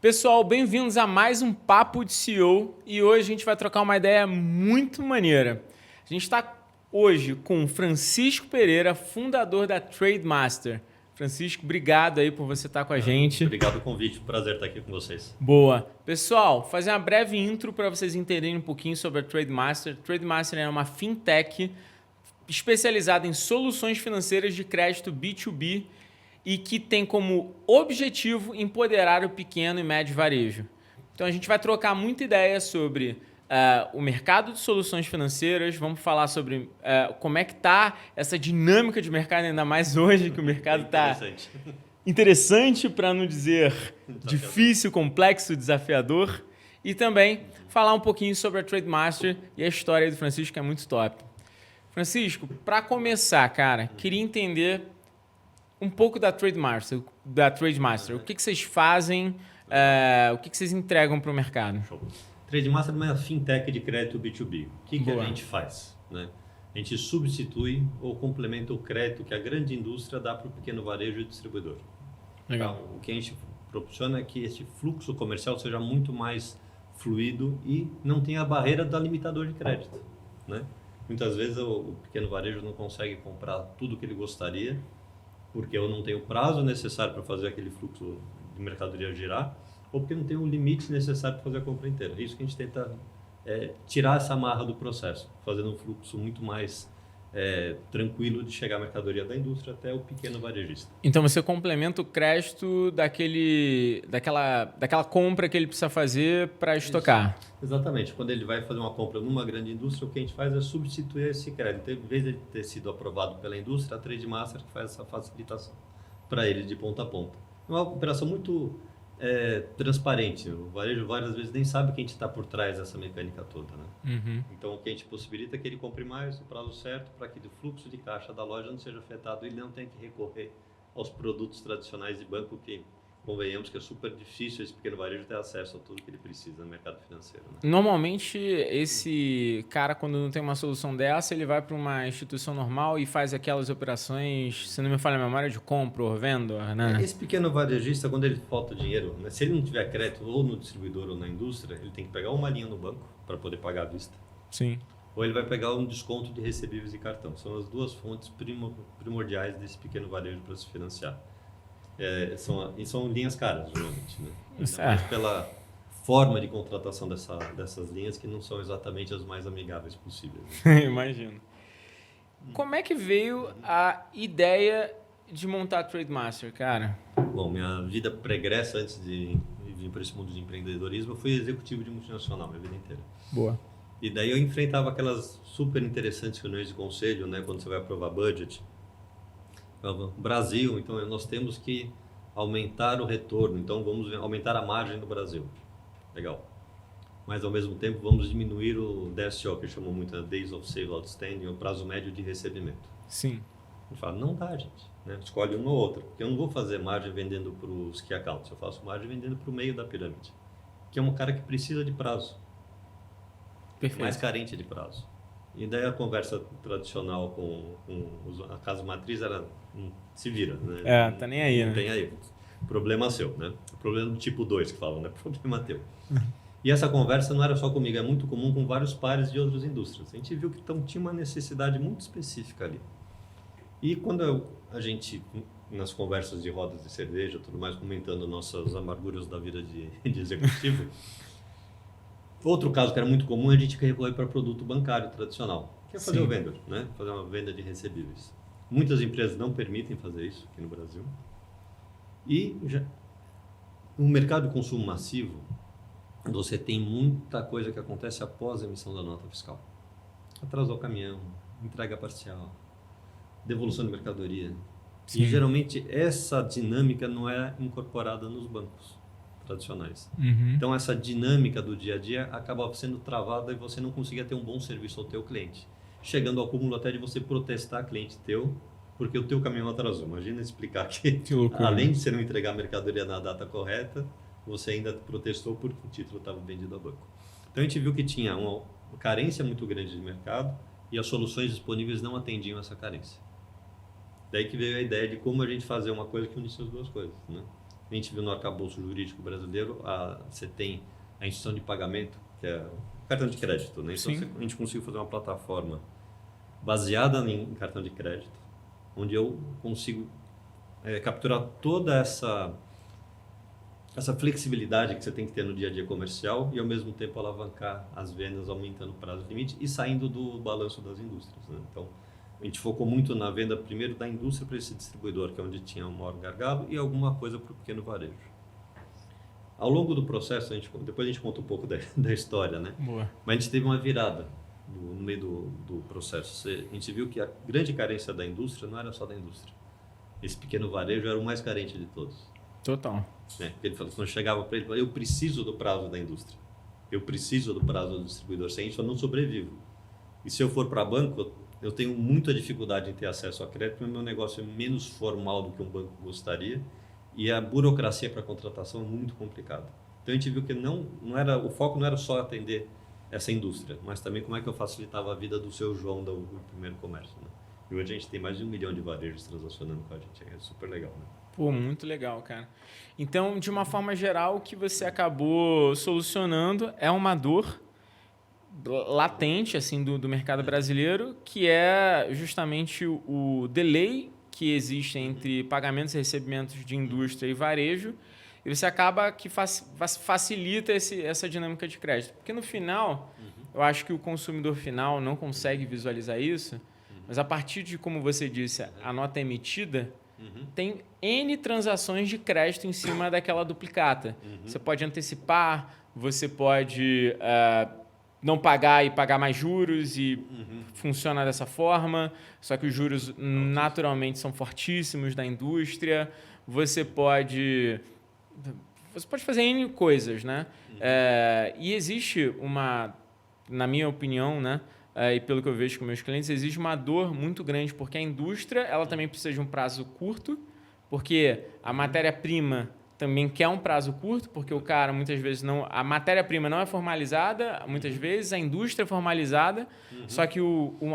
Pessoal, bem-vindos a mais um Papo de CEO e hoje a gente vai trocar uma ideia muito maneira. A gente está hoje com o Francisco Pereira, fundador da Trademaster. Francisco, obrigado aí por você estar com a gente. Obrigado pelo convite, prazer estar aqui com vocês. Boa. Pessoal, fazer uma breve intro para vocês entenderem um pouquinho sobre a Trademaster. Trademaster é uma fintech especializada em soluções financeiras de crédito B2B e que tem como objetivo empoderar o pequeno e médio varejo. Então a gente vai trocar muita ideia sobre o mercado de soluções financeiras, vamos falar sobre como é que está essa dinâmica de mercado, ainda mais hoje que o mercado está interessante, para não dizer difícil, complexo, desafiador. E também falar um pouquinho sobre a Trademaster e a história do Francisco, que é muito top. Francisco, para começar, cara, queria entender um pouco da Trademaster. O que vocês fazem, o que vocês entregam para o mercado? Show. Trademaster é uma fintech de crédito B2B. O que a gente faz? Né? A gente substitui ou complementa o crédito que a grande indústria dá para o pequeno varejo e distribuidor. Legal. Então, o que a gente proporciona é que esse fluxo comercial seja muito mais fluido e não tenha a barreira do limitador de crédito. Né? Muitas vezes o pequeno varejo não consegue comprar tudo o que ele gostaria, porque eu não tenho o prazo necessário para fazer aquele fluxo de mercadoria girar, ou porque não tem o limite necessário para fazer a compra inteira. É isso que a gente tenta tirar essa amarra do processo, fazendo um fluxo muito mais tranquilo de chegar a mercadoria da indústria até o pequeno varejista. Então você complementa o crédito daquela compra que ele precisa fazer para estocar. Exatamente. Quando ele vai fazer uma compra numa grande indústria, o que a gente faz é substituir esse crédito. Então, em vez de ele ter sido aprovado pela indústria, a Trademaster que faz essa facilitação para ele de ponta a ponta. É uma operação muito transparente. O varejo várias vezes nem sabe quem está por trás dessa mecânica toda. Né? Uhum. Então, o que a gente possibilita é que ele compre mais no prazo certo para que o fluxo de caixa da loja não seja afetado e ele não tenha que recorrer aos produtos tradicionais de banco que, convenhamos que é super difícil esse pequeno varejo ter acesso a tudo que ele precisa no mercado financeiro. Né? Normalmente, esse cara, quando não tem uma solução dessa, ele vai para uma instituição normal e faz aquelas operações, se não me falha a memória, de compra ou venda, né? Esse pequeno varejista, quando ele falta dinheiro, né, se ele não tiver crédito ou no distribuidor ou na indústria, ele tem que pegar uma linha no banco para poder pagar à vista. Sim. Ou ele vai pegar um desconto de recebíveis e cartão. São as duas fontes primordiais desse pequeno varejo para se financiar. São linhas caras, geralmente. Né? Ainda mais pela forma de contratação dessas linhas, que não são exatamente as mais amigáveis possíveis. Né? Imagino. Como é que veio a ideia de montar a Trademaster, cara? Bom, minha vida pregressa, antes de vir para esse mundo de empreendedorismo, eu fui executivo de multinacional minha vida inteira. Boa. E daí eu enfrentava aquelas super interessantes reuniões de conselho, né, quando você vai aprovar budget. Brasil, então nós temos que aumentar o retorno, então vamos aumentar a margem no Brasil. Legal. Mas ao mesmo tempo vamos diminuir o DSO, que chamam muito de Days of Sale Outstanding, o prazo médio de recebimento. Sim. A gente fala, não dá, gente. Né? Escolhe uma ou outra. Porque eu não vou fazer margem vendendo para os key accounts, eu faço margem vendendo para o meio da pirâmide, que é um cara que precisa de prazo. Perfeito. Mais carente de prazo. E daí a conversa tradicional com a casa matriz era, se vira, né? Tá nem aí, não né? tem aí. Problema seu, né? Problema do tipo 2 que falam, né? Problema teu. E essa conversa não era só comigo, é muito comum com vários pares de outras indústrias. A gente viu que tinha uma necessidade muito específica ali. E quando a gente, nas conversas de rodas de cerveja, tudo mais, comentando nossas amarguras da vida de executivo, outro caso que era muito comum é a gente recorrer para produto bancário tradicional, que é fazer o vendor, né? Fazer uma venda de recebíveis. Muitas empresas não permitem fazer isso aqui no Brasil. E no mercado de consumo massivo, você tem muita coisa que acontece após a emissão da nota fiscal. Atrasou o caminhão, entrega parcial, devolução de mercadoria. Sim. E geralmente essa dinâmica não é incorporada nos bancos tradicionais. Uhum. Então essa dinâmica do dia a dia acaba sendo travada e você não conseguia ter um bom serviço ao teu cliente, chegando ao cúmulo até de você protestar cliente teu porque o teu caminhão atrasou. Imagina explicar que além de você não entregar a mercadoria na data correta, você ainda protestou porque o título estava vendido a banco. Então a gente viu que tinha uma carência muito grande de mercado e as soluções disponíveis não atendiam essa carência. Daí que veio a ideia de como a gente fazer uma coisa que unisse as duas coisas, né? a gente viu no arcabouço jurídico brasileiro, você tem a instituição de pagamento, que é o cartão de crédito, né? Então, a gente conseguiu fazer uma plataforma baseada em cartão de crédito, onde eu consigo capturar toda essa flexibilidade que você tem que ter no dia a dia comercial e, ao mesmo tempo, alavancar as vendas, aumentando o prazo limite e saindo do balanço das indústrias, né? Então, a gente focou muito na venda primeiro da indústria para esse distribuidor, que é onde tinha o maior gargalo, e alguma coisa para o pequeno varejo. Ao longo do processo, depois a gente conta um pouco da história, né? Boa. Mas a gente teve uma virada no meio do processo. A gente viu que a grande carência da indústria não era só da indústria. Esse pequeno varejo era o mais carente de todos. Total. Né? Ele falou, quando chegava para ele, falava, eu preciso do prazo da indústria. Eu preciso do prazo do distribuidor. Sem isso eu não sobrevivo. E se eu for para banco, eu tenho muita dificuldade em ter acesso a crédito, mas meu negócio é menos formal do que um banco gostaria e a burocracia para contratação é muito complicada. Então a gente viu que o foco não era só atender essa indústria, mas também como é que eu facilitava a vida do seu João do primeiro comércio, né? E hoje a gente tem mais de 1 milhão de varejos transacionando com a gente, é super legal, né? Pô, muito legal, cara. Então, de uma forma geral, o que você acabou solucionando é uma dor latente assim do mercado brasileiro, que é justamente o delay que existe entre pagamentos e recebimentos de indústria e varejo, e você acaba que facilita essa dinâmica de crédito. Porque no final, eu acho que o consumidor final não consegue visualizar isso, mas a partir de, como você disse, a nota emitida, tem N transações de crédito em cima daquela duplicata. Você pode antecipar, você pode não pagar e pagar mais juros e funciona dessa forma, só que os juros naturalmente são fortíssimos da indústria. Você pode fazer N coisas, né? E existe na minha opinião, né? E pelo que eu vejo com meus clientes, existe uma dor muito grande, porque a indústria ela também precisa de um prazo curto, porque a matéria-prima também quer um prazo curto, porque o cara muitas vezes não... A matéria-prima não é formalizada, muitas vezes a indústria é formalizada, só que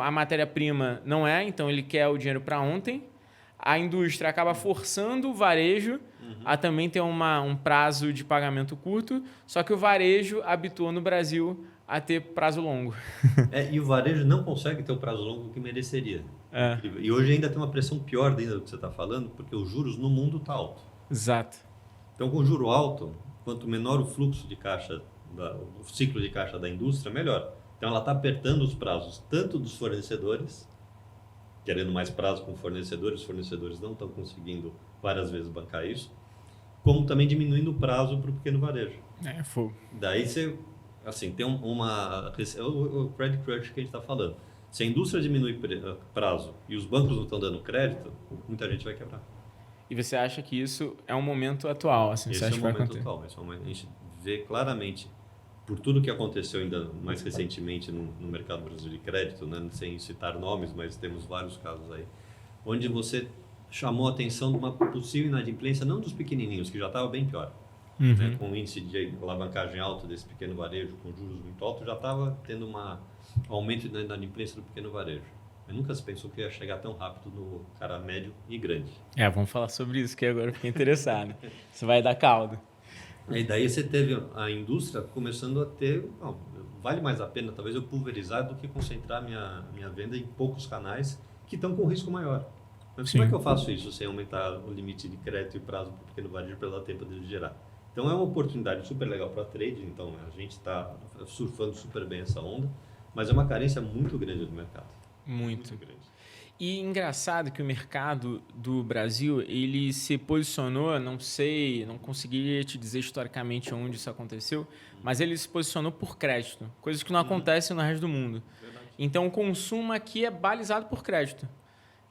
a matéria-prima não é, então ele quer o dinheiro para ontem. A indústria acaba forçando o varejo a também ter um prazo de pagamento curto, só que o varejo habituou no Brasil a ter prazo longo. E o varejo não consegue ter o prazo longo que mereceria. E hoje ainda tem uma pressão pior ainda do que você está falando, porque os juros no mundo estão altos. Exato. Então, com juro alto, quanto menor o fluxo de caixa, o ciclo de caixa da indústria, melhor. Então, ela está apertando os prazos tanto dos fornecedores, querendo mais prazo com fornecedores, os fornecedores não estão conseguindo várias vezes bancar isso, como também diminuindo o prazo para o pequeno varejo. Fogo. Daí você, assim, tem o credit crunch que a gente está falando. Se a indústria diminui prazo e os bancos não estão dando crédito, muita gente vai quebrar. E você acha que isso é um momento atual? Assim, Esse você acha é o momento atual. A gente vê claramente, por tudo que aconteceu ainda mais recentemente no mercado brasileiro de crédito, né? Sem citar nomes, mas temos vários casos aí, onde você chamou a atenção de uma possível inadimplência, não dos pequenininhos, que já estava bem pior. Né? Com o índice de alavancagem alto desse pequeno varejo, com juros muito altos, já estava tendo um aumento da inadimplência do pequeno varejo. Mas nunca se pensou que ia chegar tão rápido no cara médio e grande. Vamos falar sobre isso, que agora eu fiquei interessado. Isso vai dar caldo. E daí você teve a indústria começando a ter... Não, vale mais a pena, talvez, eu pulverizar do que concentrar minha venda em poucos canais que estão com risco maior. Mas como é que eu faço isso sem aumentar o limite de crédito e prazo para o pequeno varejo para dar tempo de gerar? Então, é uma oportunidade super legal para trade. Então, a gente está surfando super bem essa onda, mas é uma carência muito grande do mercado. Muito grande. E engraçado que o mercado do Brasil, ele se posicionou, não conseguiria te dizer historicamente onde isso aconteceu, mas ele se posicionou por crédito, coisas que não acontecem no resto do mundo. Verdade. Então, o consumo aqui é balizado por crédito.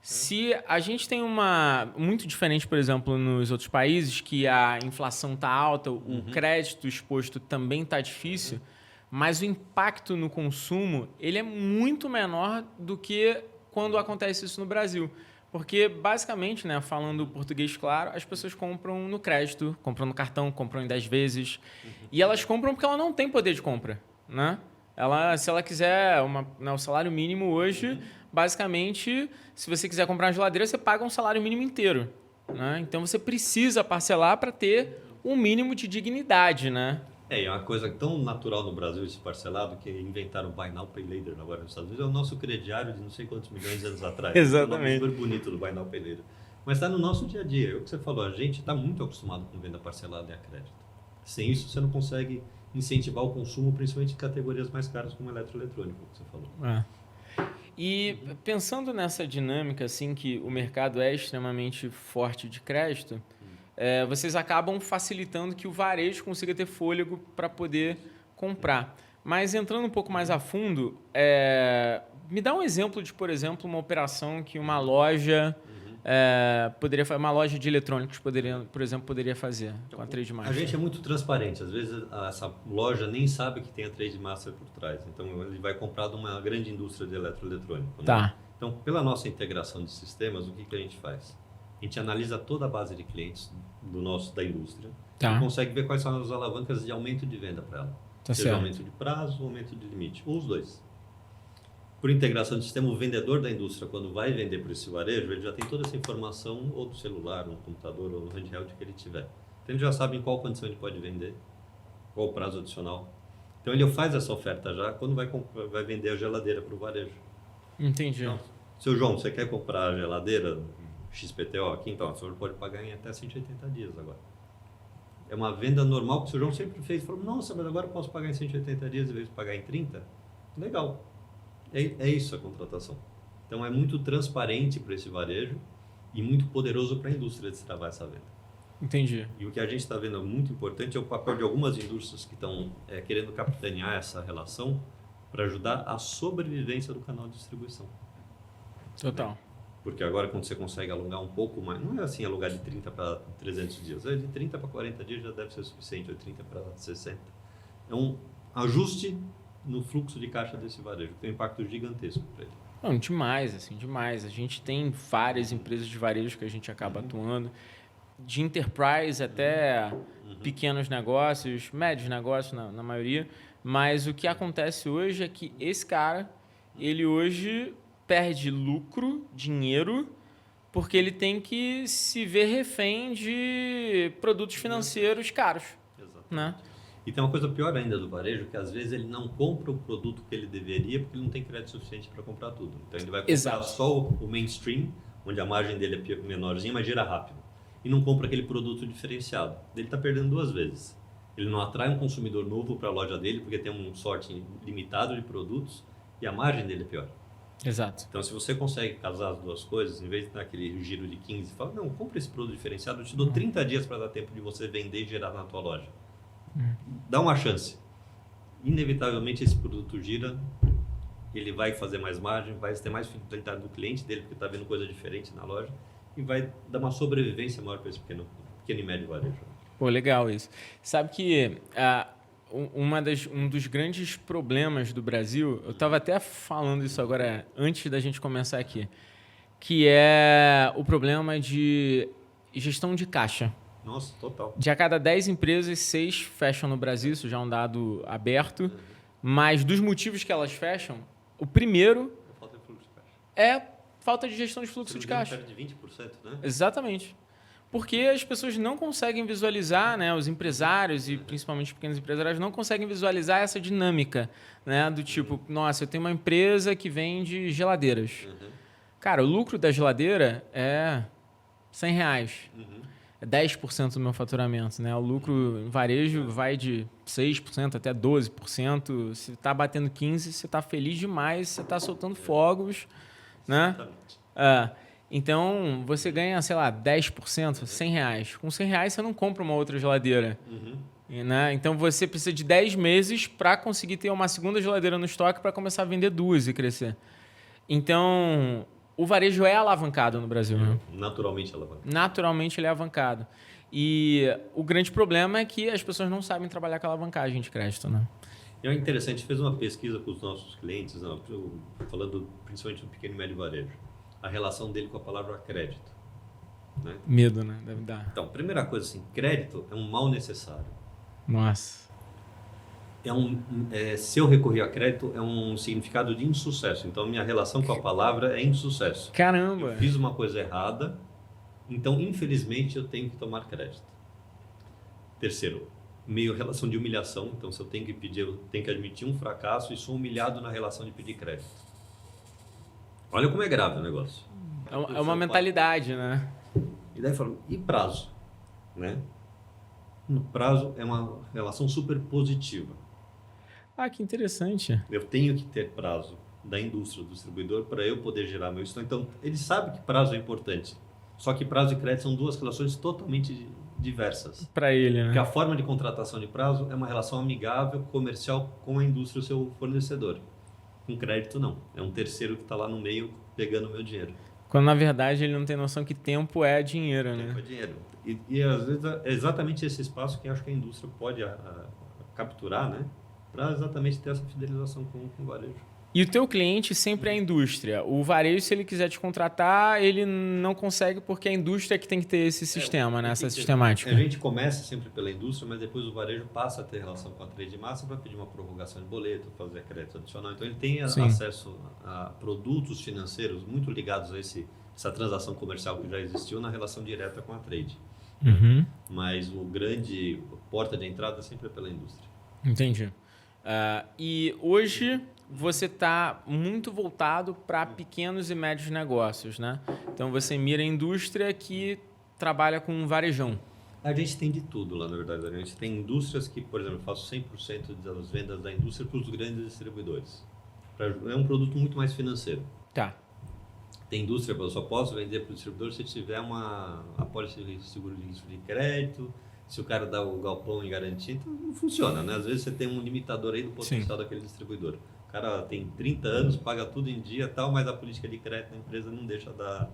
Se a gente tem muito diferente, por exemplo, nos outros países, que a inflação está alta, o crédito exposto também está difícil, mas o impacto no consumo ele é muito menor do que quando acontece isso no Brasil. Porque, basicamente, né, falando português claro, as pessoas compram no crédito, compram no cartão, compram em 10 vezes. E elas compram porque ela não tem poder de compra. Né? Se ela quiser o salário mínimo hoje, basicamente, se você quiser comprar uma geladeira, você paga um salário mínimo inteiro. né? Então você precisa parcelar para ter um mínimo de dignidade, né? É uma coisa tão natural no Brasil esse parcelado que inventaram o Buy Now Pay Later agora nos Estados Unidos. É o nosso crediário de não sei quantos milhões de anos atrás. Exatamente. É um nome super bonito do Buy Now Pay Later. Mas está no nosso dia a dia. É o que você falou, a gente está muito acostumado com venda parcelada e a crédito. Sem isso você não consegue incentivar o consumo, principalmente em categorias mais caras como eletroeletrônico, que você falou. E pensando nessa dinâmica assim que o mercado é extremamente forte de crédito, vocês acabam facilitando que o varejo consiga ter fôlego para poder comprar. Mas entrando um pouco mais a fundo, me dá um exemplo de, por exemplo, uma operação que uma loja poderia fazer, uma loja de eletrônicos por exemplo, poderia fazer com a Trade Master. A gente é muito transparente. Às vezes essa loja nem sabe que tem a Trade Master por trás. Então ele vai comprar de uma grande indústria de eletroeletrônico. Tá. Né? Então, pela nossa integração de sistemas, o que a gente faz? A gente analisa toda a base de clientes da indústria e consegue ver quais são as alavancas de aumento de venda para ela. Seja aumento de prazo ou aumento de limite, ou os dois. Por integração de sistema, o vendedor da indústria, quando vai vender para esse varejo, ele já tem toda essa informação ou do celular, no computador ou no handheld que ele tiver. Então ele já sabe em qual condição ele pode vender, qual o prazo adicional. Então ele faz essa oferta já quando vai vender a geladeira para o varejo. Entendi. Então, seu João, você quer comprar a geladeira XPTO aqui? Então, o senhor pode pagar em até 180 dias agora. É uma venda normal que o seu João sempre fez. Falou, nossa, mas agora eu posso pagar em 180 dias em vez de pagar em 30? Legal. É isso a contratação. Então, é muito transparente para esse varejo e muito poderoso para a indústria de travar essa venda. Entendi. E o que a gente está vendo muito importante é o papel de algumas indústrias que estão querendo capitanear essa relação para ajudar a sobrevivência do canal de distribuição. Total. Porque agora, quando você consegue alongar um pouco mais, não é assim alugar de 30 para 300 dias, de 30 para 40 dias já deve ser suficiente, ou 30 para 60. É um ajuste no fluxo de caixa desse varejo, que tem um impacto gigantesco para ele. Não, demais, assim, demais. A gente tem várias empresas de varejo que a gente acaba atuando, de enterprise até pequenos negócios, médios negócios na maioria, mas o que acontece hoje é que esse cara, ele hoje perde lucro, dinheiro, porque ele tem que se ver refém de produtos financeiros caros. Exatamente. Né? E tem uma coisa pior ainda do varejo, que às vezes ele não compra o produto que ele deveria porque ele não tem crédito suficiente para comprar tudo. Então ele vai comprar só o mainstream, onde a margem dele é menorzinha, mas gira rápido. E não compra aquele produto diferenciado. Ele está perdendo duas vezes. Ele não atrai um consumidor novo para a loja dele porque tem um sorting limitado de produtos e a margem dele é pior. Exato. Então, se você consegue casar as duas coisas, em vez de dar aquele giro de 15, fala, não, compra esse produto diferenciado, eu te dou 30 dias para dar tempo de você vender e gerar na tua loja. Dá uma chance. Inevitavelmente, esse produto gira, ele vai fazer mais margem, vai ter mais fidelidade do cliente dele, porque está vendo coisa diferente na loja, e vai dar uma sobrevivência maior para esse pequeno e médio varejo. Pô, legal isso. Sabe que um dos grandes problemas do Brasil, eu estava até falando isso agora antes da gente começar aqui, que é o problema de gestão de caixa. Nossa, total. De a cada 10 empresas, 6 fecham no Brasil, isso já é um dado aberto, mas dos motivos que elas fecham, o primeiro falta de fluxo de caixa. É falta de gestão de fluxo de caixa. Perde de 20%, né? Exatamente. Porque as pessoas não conseguem visualizar, né, os empresários e principalmente os pequenos empresários não conseguem visualizar essa dinâmica, né, do tipo, nossa, eu tenho uma empresa que vende geladeiras. Cara, o lucro da geladeira é R$100. É 10% do meu faturamento, né? O lucro em varejo vai de 6% até 12%. Se está batendo 15%, você está feliz demais, você está soltando fogos, né? Então, você ganha, sei lá, 10%, R$100. Com R$100, você não compra uma outra geladeira. Né? Então, você precisa de 10 meses para conseguir ter uma segunda geladeira no estoque para começar a vender duas e crescer. Então, o varejo é alavancado no Brasil. Né? Naturalmente alavancado. Naturalmente ele é alavancado. E o grande problema é que as pessoas não sabem trabalhar com a alavancagem de crédito. Né? E é interessante, a gente fez uma pesquisa com os nossos clientes, falando principalmente do pequeno e médio varejo. A relação dele com a palavra crédito. Né? Medo, né? Deve dar. Então, primeira coisa assim, crédito é um mal necessário. Nossa. Se eu recorrer a crédito, é um significado de insucesso. Então, minha relação com a palavra é insucesso. Caramba! Eu fiz uma coisa errada Então, infelizmente, eu tenho que tomar crédito. Terceiro, meio relação de humilhação. Então, se eu tenho que pedir, eu tenho que admitir um fracasso e sou humilhado na relação de pedir crédito. Olha como é grave o negócio. É uma mentalidade, né? E daí falo, e prazo? Né? No prazo é uma relação super positiva. Ah, que interessante. Eu tenho que ter prazo da indústria, do distribuidor, para eu poder gerar meu estoque. Então, ele sabe que prazo é importante. Só que prazo e crédito são duas relações totalmente diversas. Para ele, né? Porque a forma de contratação de prazo é uma relação amigável, comercial com a indústria, o seu fornecedor. Com crédito, não. É um terceiro que está lá no meio pegando o meu dinheiro. Quando, na verdade, ele não tem noção que tempo é dinheiro, né? Tempo é dinheiro. E às vezes é exatamente esse espaço que acho que a indústria pode capturar, né? Para exatamente ter essa fidelização com o varejo. E o teu cliente sempre é a indústria. O varejo, se ele quiser te contratar, ele não consegue porque a indústria é que tem que ter esse sistema, né? Essa sistemática. A gente começa sempre pela indústria, mas depois o varejo passa a ter relação com a trade de massa para pedir uma prorrogação de boleto, fazer crédito adicional. Então ele tem acesso a produtos financeiros muito ligados a essa transação comercial que já existiu na relação direta com a trade. Uhum. Mas o grande porta de entrada sempre é pela indústria. Entendi. E hoje você está muito voltado para pequenos e médios negócios, né? Então você mira a indústria que trabalha com varejão. A gente tem de tudo lá, na verdade. A gente tem indústrias que, por exemplo, eu faço 100% das vendas da indústria para os grandes distribuidores. É um produto muito mais financeiro. Tá. Tem indústria, eu só posso vender para o distribuidor se tiver uma apólice de seguro de risco de crédito, se o cara dá o galpão em garantia. Então não funciona, né? Às vezes você tem um limitador aí do potencial daquele distribuidor. O cara tem 30 anos, paga tudo em dia tal, mas a política de crédito da empresa não deixa dar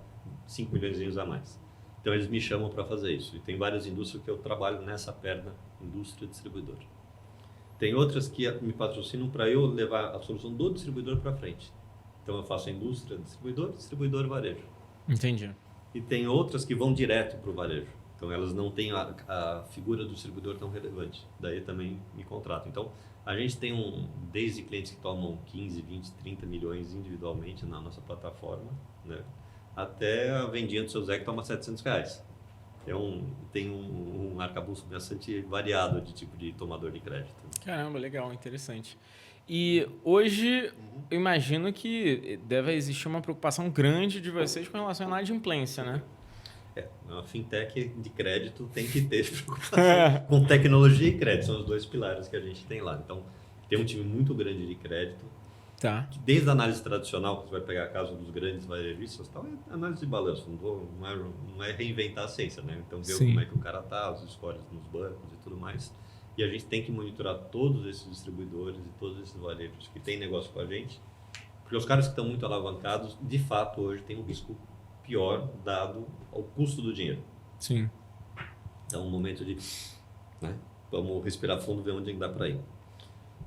5 milhões a mais. Então eles me chamam para fazer isso. E tem várias indústrias que eu trabalho nessa perna, indústria e distribuidor. Tem outras que me patrocinam para eu levar a solução do distribuidor para frente. Então eu faço a indústria, distribuidor, distribuidor e varejo. Entendi. E tem outras que vão direto para o varejo. Então elas não têm a figura do distribuidor tão relevante. Daí também me contratam. Então a gente tem desde clientes que tomam 15, 20, 30 milhões individualmente na nossa plataforma, né? Até a vendinha do seu Zé que toma R$700. Tem um arcabouço bastante variado de tipo de tomador de crédito. Caramba, legal, interessante. E hoje eu imagino que deve existir uma preocupação grande de vocês com relação à inadimplência, né? Uma fintech de crédito tem que ter preocupação com tecnologia e crédito, são os dois pilares que a gente tem lá. Então, tem um time muito grande de crédito. Tá. Desde a análise tradicional, que você vai pegar a casa dos grandes varejistas, tal, é análise de balanço, não é reinventar a ciência, né? Então, ver como é que o cara tá, os scores nos bancos e tudo mais. E a gente tem que monitorar todos esses distribuidores e todos esses varejos que têm negócio com a gente, porque os caras que estão muito alavancados, de fato, hoje tem um risco pior dado ao custo do dinheiro. Sim. Então, um momento de, né, vamos respirar fundo, ver onde dá para ir.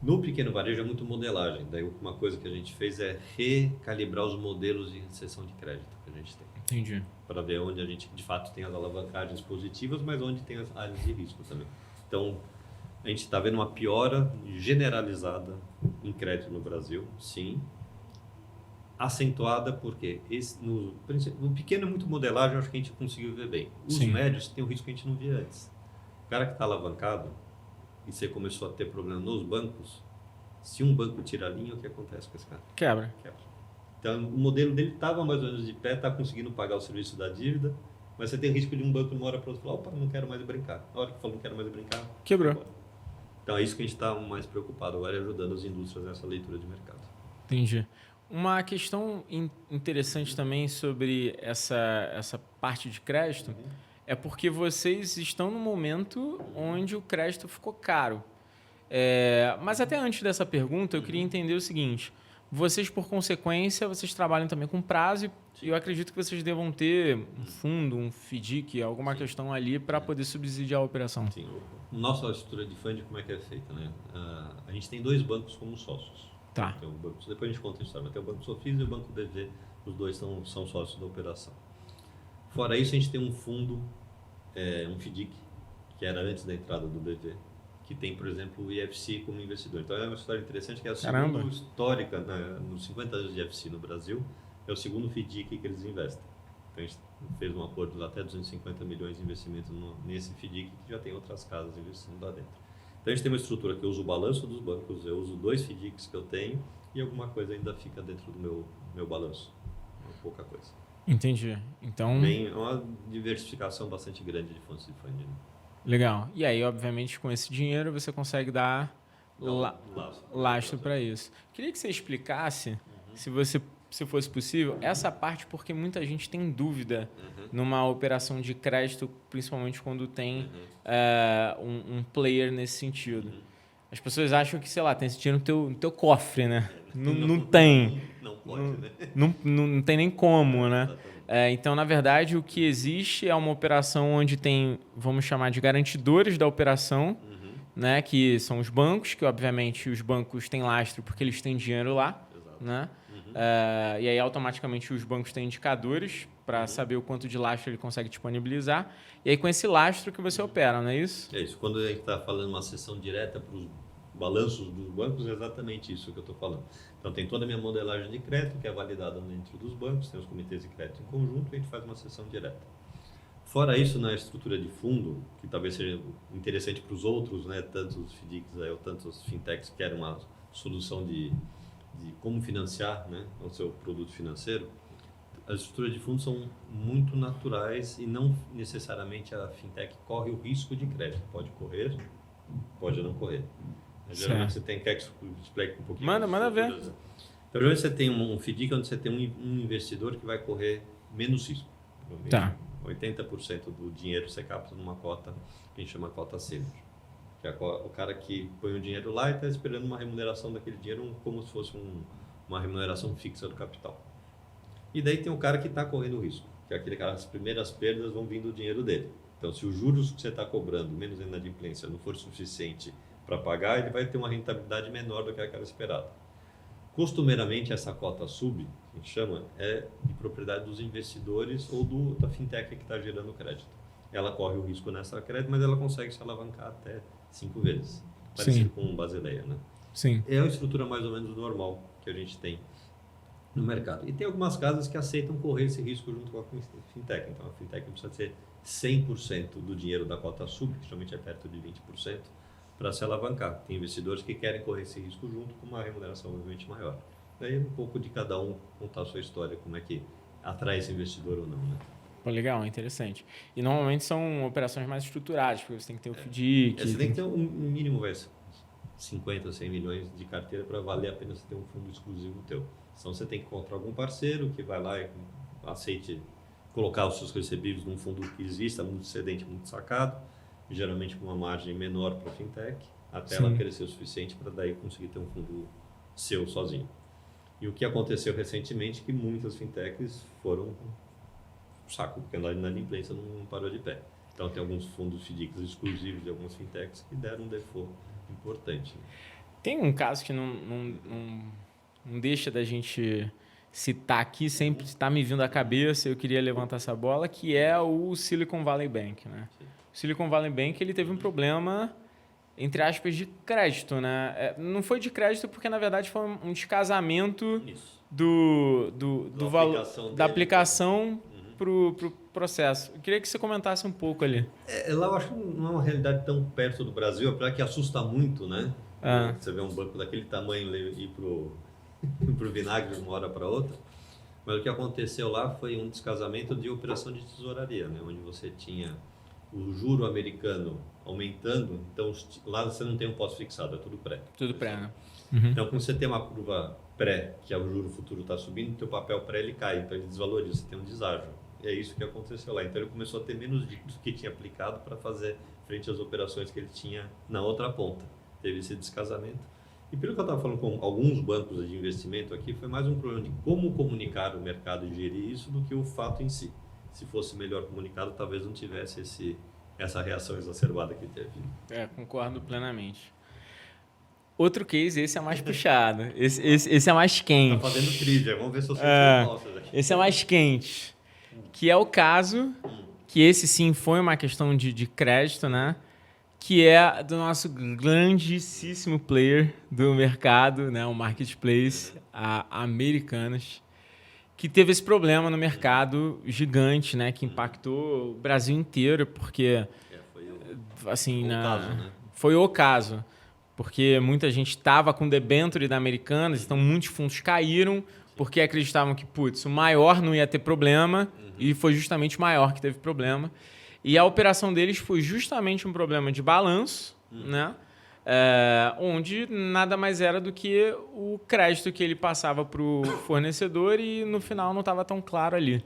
No pequeno varejo é muito modelagem. Daí uma coisa que a gente fez é recalibrar os modelos de recessão de crédito que a gente tem. Entendi. Para ver onde a gente, de fato, tem as alavancagens positivas, mas onde tem as áreas de risco também. Então, a gente está vendo uma piora generalizada em crédito no Brasil, sim. Acentuada porque no pequeno é muito modelagem, acho que a gente conseguiu ver bem. Os médios tem um risco que a gente não via antes. O cara que está alavancado e você começou a ter problema nos bancos, se um banco tira a linha, o que acontece com esse cara? Quebra. Então o modelo dele estava mais ou menos de pé, está conseguindo pagar o serviço da dívida, mas você tem o risco de um banco de uma hora para outra falar, opa, não quero mais brincar. Na hora que falou não quero mais brincar, quebrou. Então é isso que a gente está mais preocupado agora, ajudando as indústrias nessa leitura de mercado. Entendi. Uma questão interessante também sobre essa parte de crédito é porque vocês estão no momento onde o crédito ficou caro. Mas até antes dessa pergunta, eu queria entender o seguinte. Vocês, por consequência, vocês trabalham também com prazo e eu acredito que vocês devam ter um fundo, um FDIC, alguma questão ali para poder subsidiar a operação. Sim. Nossa estrutura de fundo, como é que é feita, né? A gente tem 2 bancos como sócios. Tá. Tem depois a gente conta a história, mas tem o Banco Sofis e o Banco BV, os dois são sócios da operação. Fora isso, a gente tem um fundo, um FDIC, que era antes da entrada do BV, que tem, por exemplo, o IFC como investidor. Então é uma história interessante, que é a segunda histórica, né, nos 50 anos de IFC no Brasil, é o segundo FDIC que eles investem. Então a gente fez um acordo de até 250 milhões de investimento nesse FDIC, que já tem outras casas investindo lá dentro. Então a gente tem uma estrutura que eu uso o balanço dos bancos, eu uso 2 FDICs que eu tenho e alguma coisa ainda fica dentro do meu balanço. Pouca coisa. Entendi. Então... É uma diversificação bastante grande de fontes de funding. Legal. E aí, obviamente, com esse dinheiro você consegue dar lastro para isso. Queria que você explicasse, se fosse possível, essa parte, porque muita gente tem dúvida numa operação de crédito, principalmente quando tem um player nesse sentido. As pessoas acham que, sei lá, tem esse dinheiro no teu cofre, né? Não tem. Não pode, né? Não tem nem como, né? Então, na verdade, o que existe é uma operação onde tem, vamos chamar de garantidores da operação, né? Que são os bancos, que obviamente os bancos têm lastro porque eles têm dinheiro lá. Exato. Né? E aí, automaticamente, os bancos têm indicadores para saber o quanto de lastro ele consegue disponibilizar. E aí, com esse lastro que você opera, não é isso? É isso. Quando a gente está falando uma sessão direta para os balanços dos bancos, é exatamente isso que eu estou falando. Então, tem toda a minha modelagem de crédito, que é validada dentro dos bancos, tem os comitês de crédito em conjunto, e a gente faz uma sessão direta. Fora isso, na estrutura de fundo, que talvez seja interessante para os outros, né, tanto os FDICs ou tanto os fintechs que querem uma solução de como financiar, né, o seu produto financeiro, as estruturas de fundos são muito naturais e não necessariamente a fintech corre o risco de crédito. Pode correr, pode não correr. Geralmente você tem, quer que eu explique um pouquinho? Manda ver. Então, geralmente você tem um FDIC onde você tem um investidor que vai correr menos risco. Tá. 80% do dinheiro você capta numa cota que a gente chama cota sênior. Que é o cara que põe o dinheiro lá e está esperando uma remuneração daquele dinheiro como se fosse uma remuneração fixa do capital. E daí tem o cara que está correndo risco, que é aquele cara, as primeiras perdas vão vindo do dinheiro dele. Então, se os juros que você está cobrando, menos a inadimplência, não for suficiente para pagar, ele vai ter uma rentabilidade menor do que aquela esperada. Costumeiramente, essa cota sub, que a gente chama, é de propriedade dos investidores ou da fintech que está gerando crédito. Ela corre o risco nessa crédito, mas ela consegue se alavancar até 5 vezes. Parecido com o Basileia, né? Sim. É uma estrutura mais ou menos normal que a gente tem no mercado. E tem algumas casas que aceitam correr esse risco junto com a fintech. Então, a fintech não precisa ser 100% do dinheiro da cota sub, que geralmente é perto de 20%, para se alavancar. Tem investidores que querem correr esse risco junto com uma remuneração obviamente maior. Daí é um pouco de cada um contar a sua história, como é que atrai esse investidor ou não, né? Pô, legal, interessante. E normalmente são operações mais estruturadas, porque você tem que ter o FDIC. Você tem que ter um mínimo, 50, 100 milhões de carteira para valer a pena você ter um fundo exclusivo teu. Então você tem que encontrar algum parceiro que vai lá e aceite colocar os seus recebíveis num fundo que exista, muito excedente, muito sacado, geralmente com uma margem menor para a fintech, até ela crescer o suficiente para daí conseguir ter um fundo seu sozinho. E o que aconteceu recentemente é que muitas fintechs foram saco, porque a inadimplência não parou de pé. Então tem alguns fundos FDICs exclusivos de algumas fintechs que deram um default importante. Tem um caso que não deixa da gente citar aqui, sempre está me vindo à cabeça, eu queria levantar essa bola, que é o Silicon Valley Bank, né? O Silicon Valley Bank ele teve um problema, entre aspas, de crédito, né? Não foi de crédito porque, na verdade, foi um descasamento do valor da aplicação para o processo. Eu queria que você comentasse um pouco ali. Lá eu acho que não é uma realidade tão perto do Brasil, apesar que assusta muito, né? Você vê um banco daquele tamanho ir pro vinagre de uma hora para outra. Mas o que aconteceu lá foi um descasamento de operação de tesouraria, né? Onde você tinha o juro americano aumentando, então lá você não tem um pós-fixado, é tudo pré. Tudo pré, né? Então, quando você tem uma curva pré, que é o juro futuro está subindo, o teu papel pré ele cai, então ele desvaloriza, você tem um deságio. E é isso que aconteceu lá. Então, ele começou a ter menos do que tinha aplicado para fazer frente às operações que ele tinha na outra ponta. Teve esse descasamento. E pelo que eu estava falando com alguns bancos de investimento aqui, foi mais um problema de como comunicar o mercado e gerir isso do que o fato em si. Se fosse melhor comunicado, talvez não tivesse essa reação exacerbada que teve. Concordo plenamente. Outro case, esse é mais puxado. Esse é mais quente. Tá fazendo trivia, vamos ver se você respostas aqui. Esse é mais quente. Que é o caso, que esse sim foi uma questão de crédito, né? Que é do nosso grandíssimo player do mercado, né? O marketplace, a Americanas, que teve esse problema no mercado gigante, né? Que impactou o Brasil inteiro, porque... assim, caso, né? Foi o caso. Porque muita gente estava com debênture da Americanas, então muitos fundos caíram porque acreditavam que, putz, o maior não ia ter problema, e foi justamente o maior que teve problema. E a operação deles foi justamente um problema de balanço, né? Onde nada mais era do que o crédito que ele passava para o fornecedor e no final não estava tão claro ali.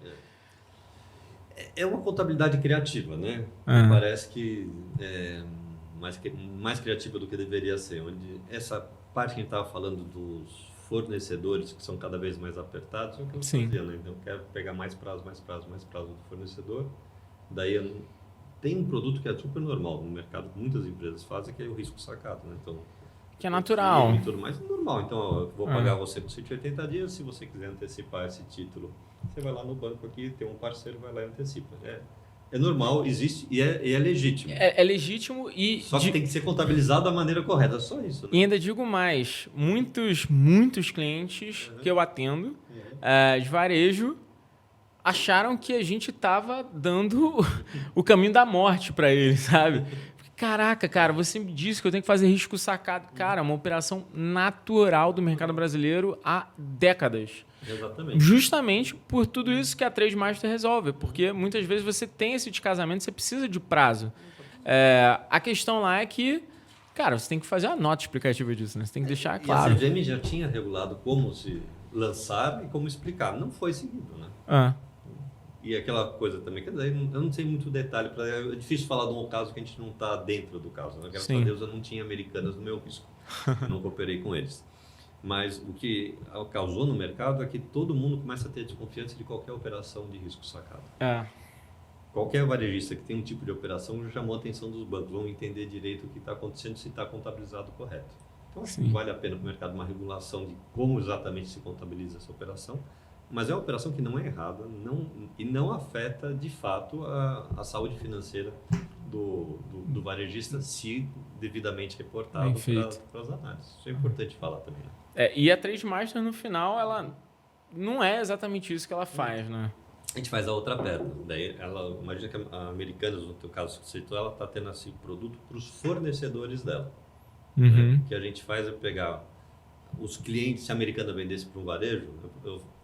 É uma contabilidade criativa, né? Parece que é mais criativa do que deveria ser. Onde essa parte que a gente estava falando dos fornecedores, que são cada vez mais apertados, é o que eu fazia, né? Então eu quero pegar mais prazo do fornecedor. Daí tem um produto que é super normal no mercado, que muitas empresas fazem, que é o risco sacado, né? Então, que é natural. E tudo mais é normal. Então, ó, eu vou pagar você por 180 dias. Se você quiser antecipar esse título, você vai lá no banco aqui, tem um parceiro, vai lá e antecipa. É normal, existe e é legítimo. É legítimo e... Só que tem que ser contabilizado da maneira correta, só isso. Né? E ainda digo mais, muitos clientes que eu atendo de varejo acharam que a gente estava dando o caminho da morte para eles, sabe? Caraca, cara, você me disse que eu tenho que fazer risco sacado. Cara, é uma operação natural do mercado brasileiro há décadas. Exatamente. Justamente por tudo isso que a Trade Master resolve. Porque muitas vezes você tem esse descasamento, você precisa de prazo. A questão lá é que, cara, você tem que fazer a nota explicativa disso, né? Você tem que deixar claro. E a CVM já tinha regulado como se lançar e como explicar. Não foi seguido, né? E aquela coisa também, quer dizer, eu não sei muito detalhe, é difícil falar de um caso que a gente não está dentro do caso. Né? Graças a Deus eu não tinha Americanas no meu risco, não cooperei com eles. Mas o que causou no mercado é que todo mundo começa a ter desconfiança de qualquer operação de risco sacado. Qualquer varejista que tem um tipo de operação já chamou a atenção dos bancos, vão entender direito o que está acontecendo, se está contabilizado correto. Então acho que vale a pena para o mercado uma regulação de como exatamente se contabiliza essa operação. Mas é uma operação que não é errada e não afeta, de fato, a saúde financeira do varejista, se devidamente reportado para as análises. Isso é importante falar também. Né? E a Trade Master, no final, ela não é exatamente isso que ela faz, né? A gente faz a outra perna. Daí, imagina que a Americanas, no teu caso que você citou, ela está tendo esse produto para os fornecedores dela. Né? O que a gente faz é pegar os clientes, se a Americana vendesse para um varejo, eu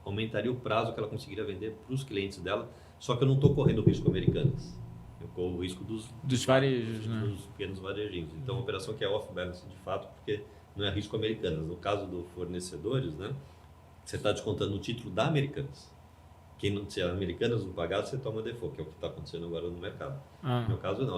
aumentaria o prazo que ela conseguiria vender para os clientes dela, só que eu não estou correndo o risco Americanas. Eu corro o risco dos varejos, né? Dos pequenos varejinhos. Então, é uma operação que é off-balance de fato, porque não é risco Americanas. No caso dos fornecedores, né, você está descontando o título da Americanas. Se a Americanas não pagar, você toma default, que é o que está acontecendo agora no mercado. No meu caso, não.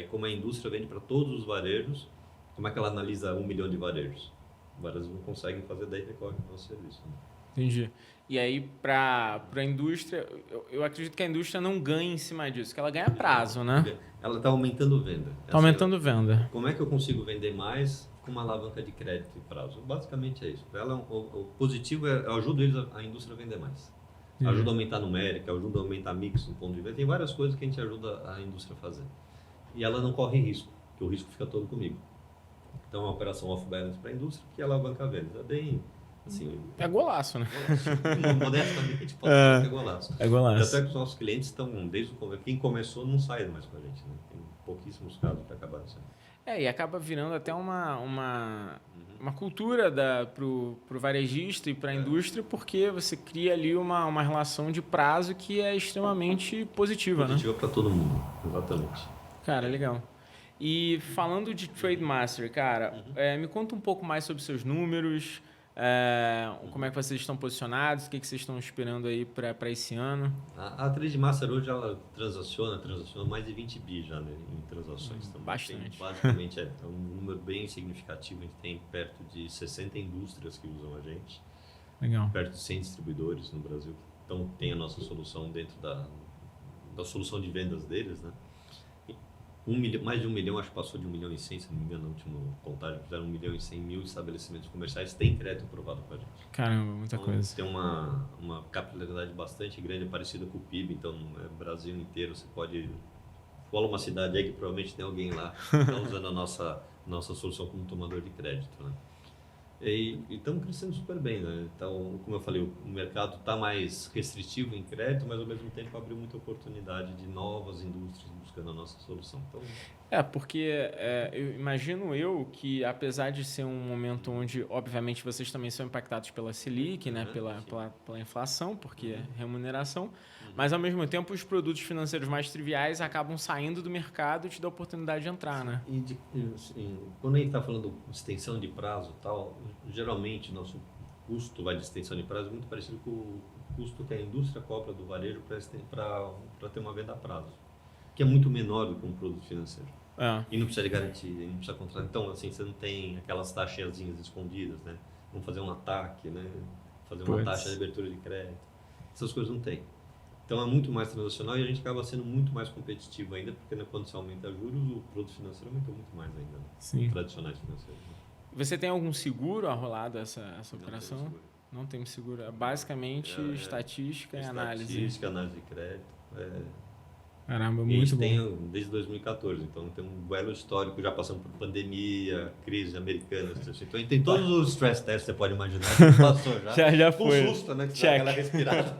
Como a indústria vende para todos os varejos, como é que ela analisa 1 milhão de varejos? Os varejos não conseguem fazer, daí recorre para o nosso serviço. Né? Entendi. E aí, para a indústria, eu acredito que a indústria não ganha em cima disso, que ela ganha prazo, né? Ela está aumentando venda. Está aumentando venda. Como é que eu consigo vender mais com uma alavanca de crédito e prazo? Basicamente é isso. O positivo é ajuda eles a indústria a vender mais. Ajuda a aumentar a numérica, ajuda a aumentar a mix no ponto de venda. Tem várias coisas que a gente ajuda a indústria a fazer. E ela não corre risco, porque o risco fica todo comigo. Então é uma operação off-balance para a indústria que alavanca a venda. É bem... Assim, é golaço, né? Modestamente, pode falar que é golaço. É golaço. Até que os nossos clientes estão, desde o começo, quem começou não sai mais com a gente. Né? Tem pouquíssimos casos que acabaram saindo. E acaba virando até uma cultura pro varejista e para a indústria, porque você cria ali uma relação de prazo que é extremamente positiva, né? Positiva para todo mundo, exatamente. Cara, legal. E falando de Trade Master, cara, me conta um pouco mais sobre seus números, como é que vocês estão posicionados, o que vocês estão esperando aí para esse ano? A Trade Master hoje ela transaciona mais de 20 bi já, né, em transações. Então, bastante. Basicamente é um número bem significativo. A gente tem perto de 60 indústrias que usam a gente. Legal. Perto de 100 distribuidores no Brasil. Então tem a nossa solução dentro da solução de vendas deles, né? Mais de 1 milhão, acho que passou de 1 milhão e 100, se não me engano, na última contagem, fizeram 1 milhão e 100 mil estabelecimentos comerciais, tem crédito aprovado com a gente. Caramba, muita coisa. Tem uma capilaridade bastante grande, parecida com o PIB, então é Brasil inteiro, você pode... Fala uma cidade aí que provavelmente tem alguém lá que está usando a nossa solução como tomador de crédito, né? E estamos crescendo super bem, né? Então, como eu falei, o mercado está mais restritivo em crédito, mas ao mesmo tempo abriu muita oportunidade de novas indústrias buscando a nossa solução. Então, Porque eu imagino que apesar de ser um momento onde, obviamente, vocês também são impactados pela Selic, né? Pela inflação, porque é remuneração, mas ao mesmo tempo os produtos financeiros mais triviais acabam saindo do mercado e te dá a oportunidade de entrar, né? Quando a gente está falando de extensão de prazo e tal, geralmente nosso custo de extensão de prazo é muito parecido com o custo que a indústria cobra do varejo para ter uma venda a prazo, que é muito menor do que um produto financeiro. E não precisa de garantia, não precisa contratar. Então, assim, você não tem aquelas taxazinhas escondidas, né? Vamos fazer um ataque, né? Fazer uma taxa de abertura de crédito. Essas coisas não tem. Então, é muito mais transacional e a gente acaba sendo muito mais competitivo ainda, porque quando você aumenta juros, o produto financeiro aumenta muito mais ainda, né? Sim. Tradicionais financeiros. Né? Você tem algum seguro arrolado essa operação? Não tem seguro. É basicamente estatística e análise. Estatística, análise de crédito. Caramba, muito bom. Tem desde 2014, então tem um belo histórico, já passando por pandemia, crise americana, então a gente tem todos os stress tests que você pode imaginar, que passou já. já foi. Com susto, né? Que dá aquela respirada.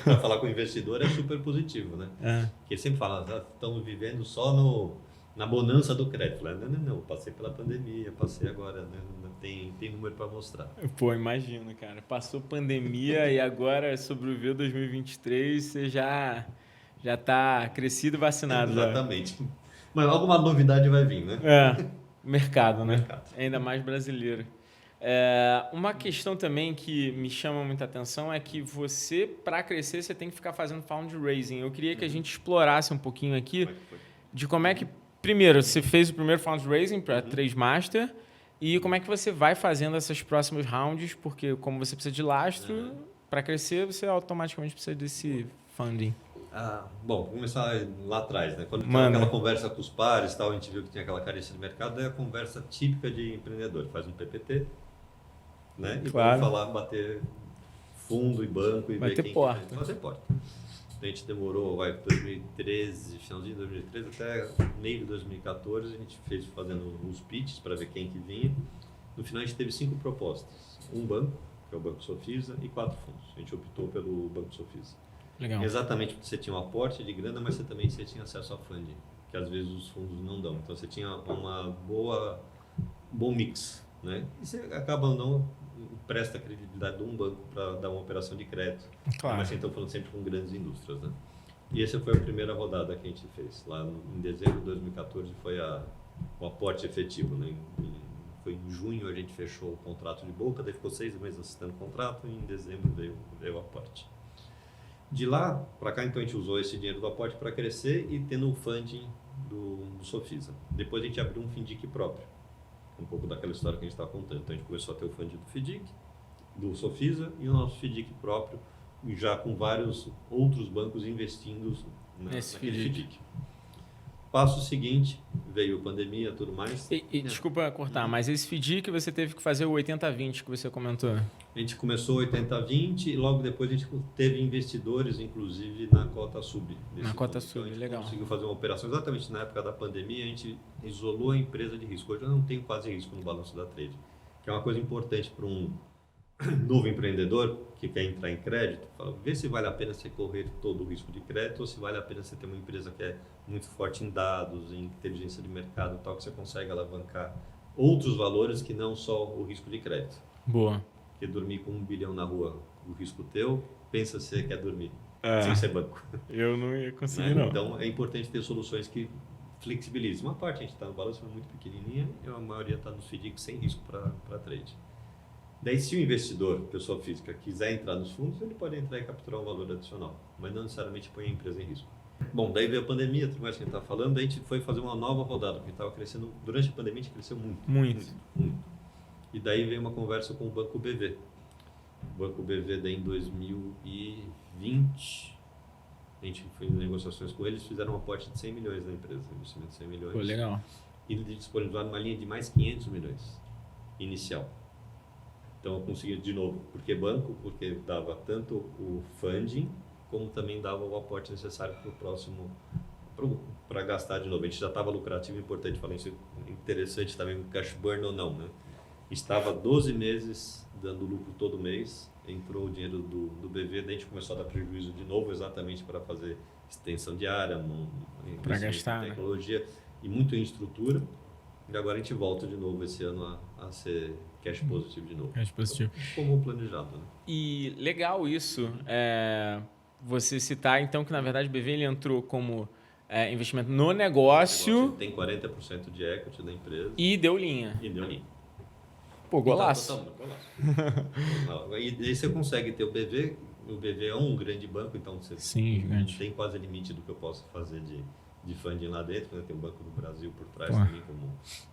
Para falar com o investidor é super positivo, né? Porque ele sempre fala, estamos vivendo só na bonança do crédito. Falei, não, eu passei pela pandemia, passei agora, né? Tem número para mostrar. Pô, imagino, cara. Passou pandemia e agora sobreviveu 2023, você já está crescido e vacinado. Exatamente. Já. Mas alguma novidade vai vir, né? Mercado, né? Ainda mais brasileiro. Uma questão também que me chama muita atenção é que você, para crescer, você tem que ficar fazendo fundraising. Eu queria que a gente explorasse um pouquinho aqui de como é que, primeiro, você fez o primeiro fundraising para TradeMaster e como é que você vai fazendo essas próximas rounds, porque como você precisa de lastro, para crescer, você automaticamente precisa desse funding. Bom, vou começar lá atrás, né? Quando tinha aquela conversa com os pares, tal, a gente viu que tinha aquela carência de mercado, é a conversa típica de empreendedor. Faz um PPT, né? E vamos falar, bater fundo e banco e ver quem porta. Quer fazer porta. A gente demorou, 2013, finalzinho de 2013 até meio de 2014, a gente fez fazendo os pitches para ver quem que vinha. No final a gente teve 5 propostas. Um banco, que é o Banco Sofisa, e 4 fundos. A gente optou pelo Banco Sofisa. Legal. Exatamente porque você tinha um aporte de grana, mas você tinha acesso a funding, que às vezes os fundos não dão. Então você tinha uma bom mix, né? E você acaba não presta a credibilidade de um banco para dar uma operação de crédito. Claro. Mas então falando sempre com grandes indústrias, né? E essa foi a primeira rodada que a gente fez. Lá em dezembro de 2014 foi o aporte efetivo, né? Foi em junho a gente fechou o contrato de boca, daí ficou 6 meses assistendo o contrato e em dezembro veio o aporte. De lá para cá, então, a gente usou esse dinheiro do aporte para crescer e tendo o funding do Sofisa. Depois a gente abriu um FIDIC próprio, um pouco daquela história que a gente estava contando. Então a gente começou a ter o funding do FIDIC, do Sofisa e o nosso FIDIC próprio, já com vários outros bancos investindo naquele FIDIC. Passo seguinte, veio a pandemia e tudo mais. Desculpa cortar, mas esse FIDIC você teve que fazer o 80-20 que você comentou. A gente começou 80-20 e logo depois a gente teve investidores, inclusive, na cota sub. Na cota sub, então, a gente legal. conseguiu fazer uma operação exatamente na época da pandemia, a gente isolou a empresa de risco. Hoje eu não tenho quase risco no balanço da Trade, que é uma coisa importante para um novo empreendedor que quer entrar em crédito, ver se vale a pena você correr todo o risco de crédito ou se vale a pena você ter uma empresa que é muito forte em dados, em inteligência de mercado e tal, que você consegue alavancar outros valores que não só o risco de crédito. Boa. Porque dormir com 1 bilhão na rua, o risco teu, pensa se você quer dormir sem ser banco. Eu não ia conseguir, não. Então, é importante ter soluções que flexibilizem. Uma parte a gente está no balanço muito pequenininha e a maioria está nos FIDIC sem risco para trade. Daí, se o investidor, pessoa física, quiser entrar nos fundos, ele pode entrar e capturar um valor adicional, mas não necessariamente põe a empresa em risco. Bom, daí veio a pandemia, tudo mais que a gente está falando, daí a gente foi fazer uma nova rodada, porque a gente estava crescendo, durante a pandemia a gente cresceu muito. E daí veio uma conversa com o Banco BV. O Banco BV daí em 2020, a gente foi em negociações com eles, fizeram um aporte de 100 milhões na empresa, investimento de 100 milhões. Pô, legal. E eles disponibilizaram uma linha de mais 500 milhões inicial. Então eu consegui de novo, porque banco, porque dava tanto o funding, como também dava o aporte necessário para o próximo, para gastar de novo. A gente já estava lucrativo, importante falar isso, interessante também o cash burn ou não, né? estava 12 meses dando lucro todo mês, entrou o dinheiro do BV, daí a gente começou a dar prejuízo de novo, exatamente para fazer extensão de área, para gastar, tecnologia, e muito em estrutura. E agora a gente volta de novo esse ano a ser cash positivo de novo. Cash positivo. Como planejado, né? E legal isso, você citar então que na verdade o BV ele entrou como investimento no negócio. Tem 40% de equity da empresa. E deu linha. Pô, golaço. Golaço. E aí você consegue ter o BV é um grande banco, então você não tem quase limite do que eu posso fazer de funding lá dentro, né? Tem o Banco do Brasil por trás também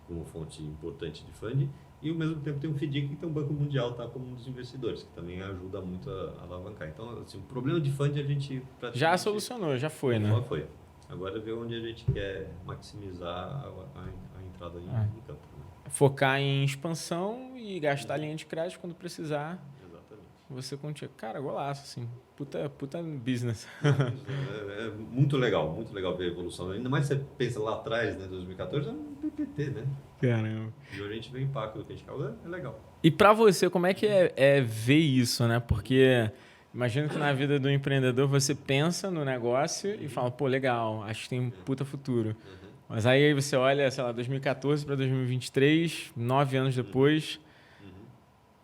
como fonte importante de funding, e ao mesmo tempo tem o FDIC, que tem o Banco Mundial como um dos investidores, que também ajuda muito a alavancar. Então, assim, o problema de funding a gente já solucionou, já foi, né? Já foi. Agora ver onde a gente quer maximizar a entrada em campo. Né? Focar em expansão e gastar linha de crédito quando precisar. Exatamente. Você continua. Cara, golaço, assim. Puta business. É muito legal ver a evolução. Ainda mais você pensa lá atrás, né, 2014, era um PPT, né? Caramba. E hoje a gente vê o impacto do que a gente causa, é legal. E pra você, como é que é ver isso, né? Porque imagino que na vida do empreendedor você pensa no negócio e fala, pô, legal, acho que tem um puta futuro. Mas aí você olha, sei lá, 2014 para 2023, 9 anos depois,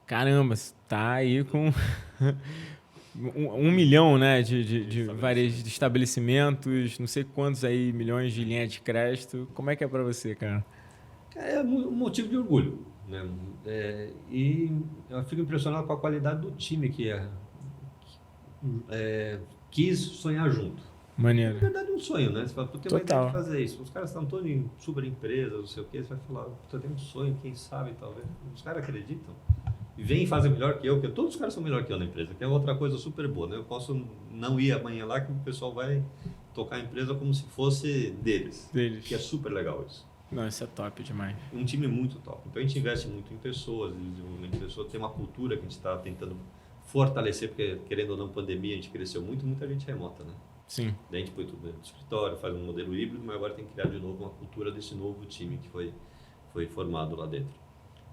caramba, você tá aí com 1 milhão, né, de vários estabelecimentos, não sei quantos aí milhões de linha de crédito. Como é que é para você, cara? É um motivo de orgulho, né? E eu fico impressionado com a qualidade do time que quis sonhar junto. Maneiro. Na verdade é um sonho, né? Você fala, tu tem uma Total. ideia de fazer isso. Os caras estão todos em super empresas, não sei o quê. Você vai falar, tu tem um sonho, quem sabe, talvez. Os caras acreditam. E vêm e fazem melhor que eu, porque todos os caras são melhor que eu na empresa. Que é outra coisa super boa, né? Eu posso não ir amanhã lá que o pessoal vai tocar a empresa como se fosse deles. Que é super legal isso. Não, isso é top demais. Um time muito top. Então a gente investe muito em pessoas, desenvolvimento de pessoas. Tem uma cultura que a gente está tentando fortalecer, porque querendo ou não, pandemia, a gente cresceu muito, muita gente remota, né? Sim. Daí a gente põe tudo dentro do escritório, faz um modelo híbrido, mas agora tem que criar de novo uma cultura desse novo time que foi formado lá dentro.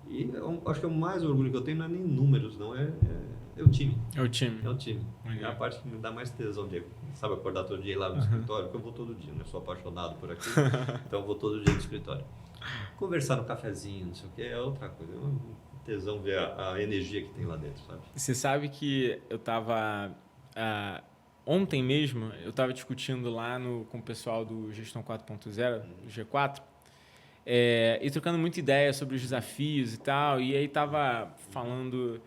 E acho que o mais orgulho que eu tenho não é nem números, não, é o time. É o time. É o time. É a parte que me dá mais tesão, Diego. Sabe, acordar todo dia lá no escritório, porque eu vou todo dia, né? Sou apaixonado por aqui, então eu vou todo dia no escritório. Conversar no cafezinho, não sei o que, é outra coisa. É um tesão ver a energia que tem lá dentro, sabe? Você sabe que eu tava... ontem mesmo, eu estava discutindo lá com o pessoal do Gestão 4.0, do G4, e trocando muita ideia sobre os desafios e tal, e aí estava falando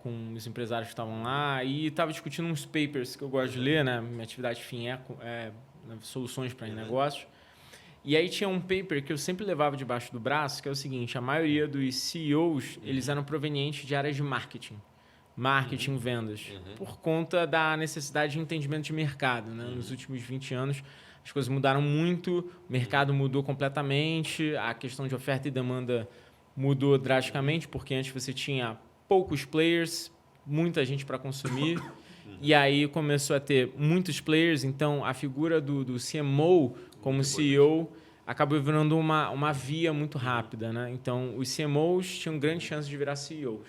com os empresários que estavam lá e estava discutindo uns papers que eu gosto de ler, né? Minha atividade fim soluções para negócios. E aí tinha um paper que eu sempre levava debaixo do braço, que é o seguinte: a maioria dos CEOs, eles eram provenientes de áreas de marketing, vendas, por conta da necessidade de entendimento de mercado, né? Nos últimos 20 anos, as coisas mudaram muito, o mercado mudou completamente, a questão de oferta e demanda mudou drasticamente, porque antes você tinha poucos players, muita gente para consumir, e aí começou a ter muitos players, então a figura do CMO como CEO acabou virando uma via muito rápida, né? Então, os CMOs tinham grande chance de virar CEOs.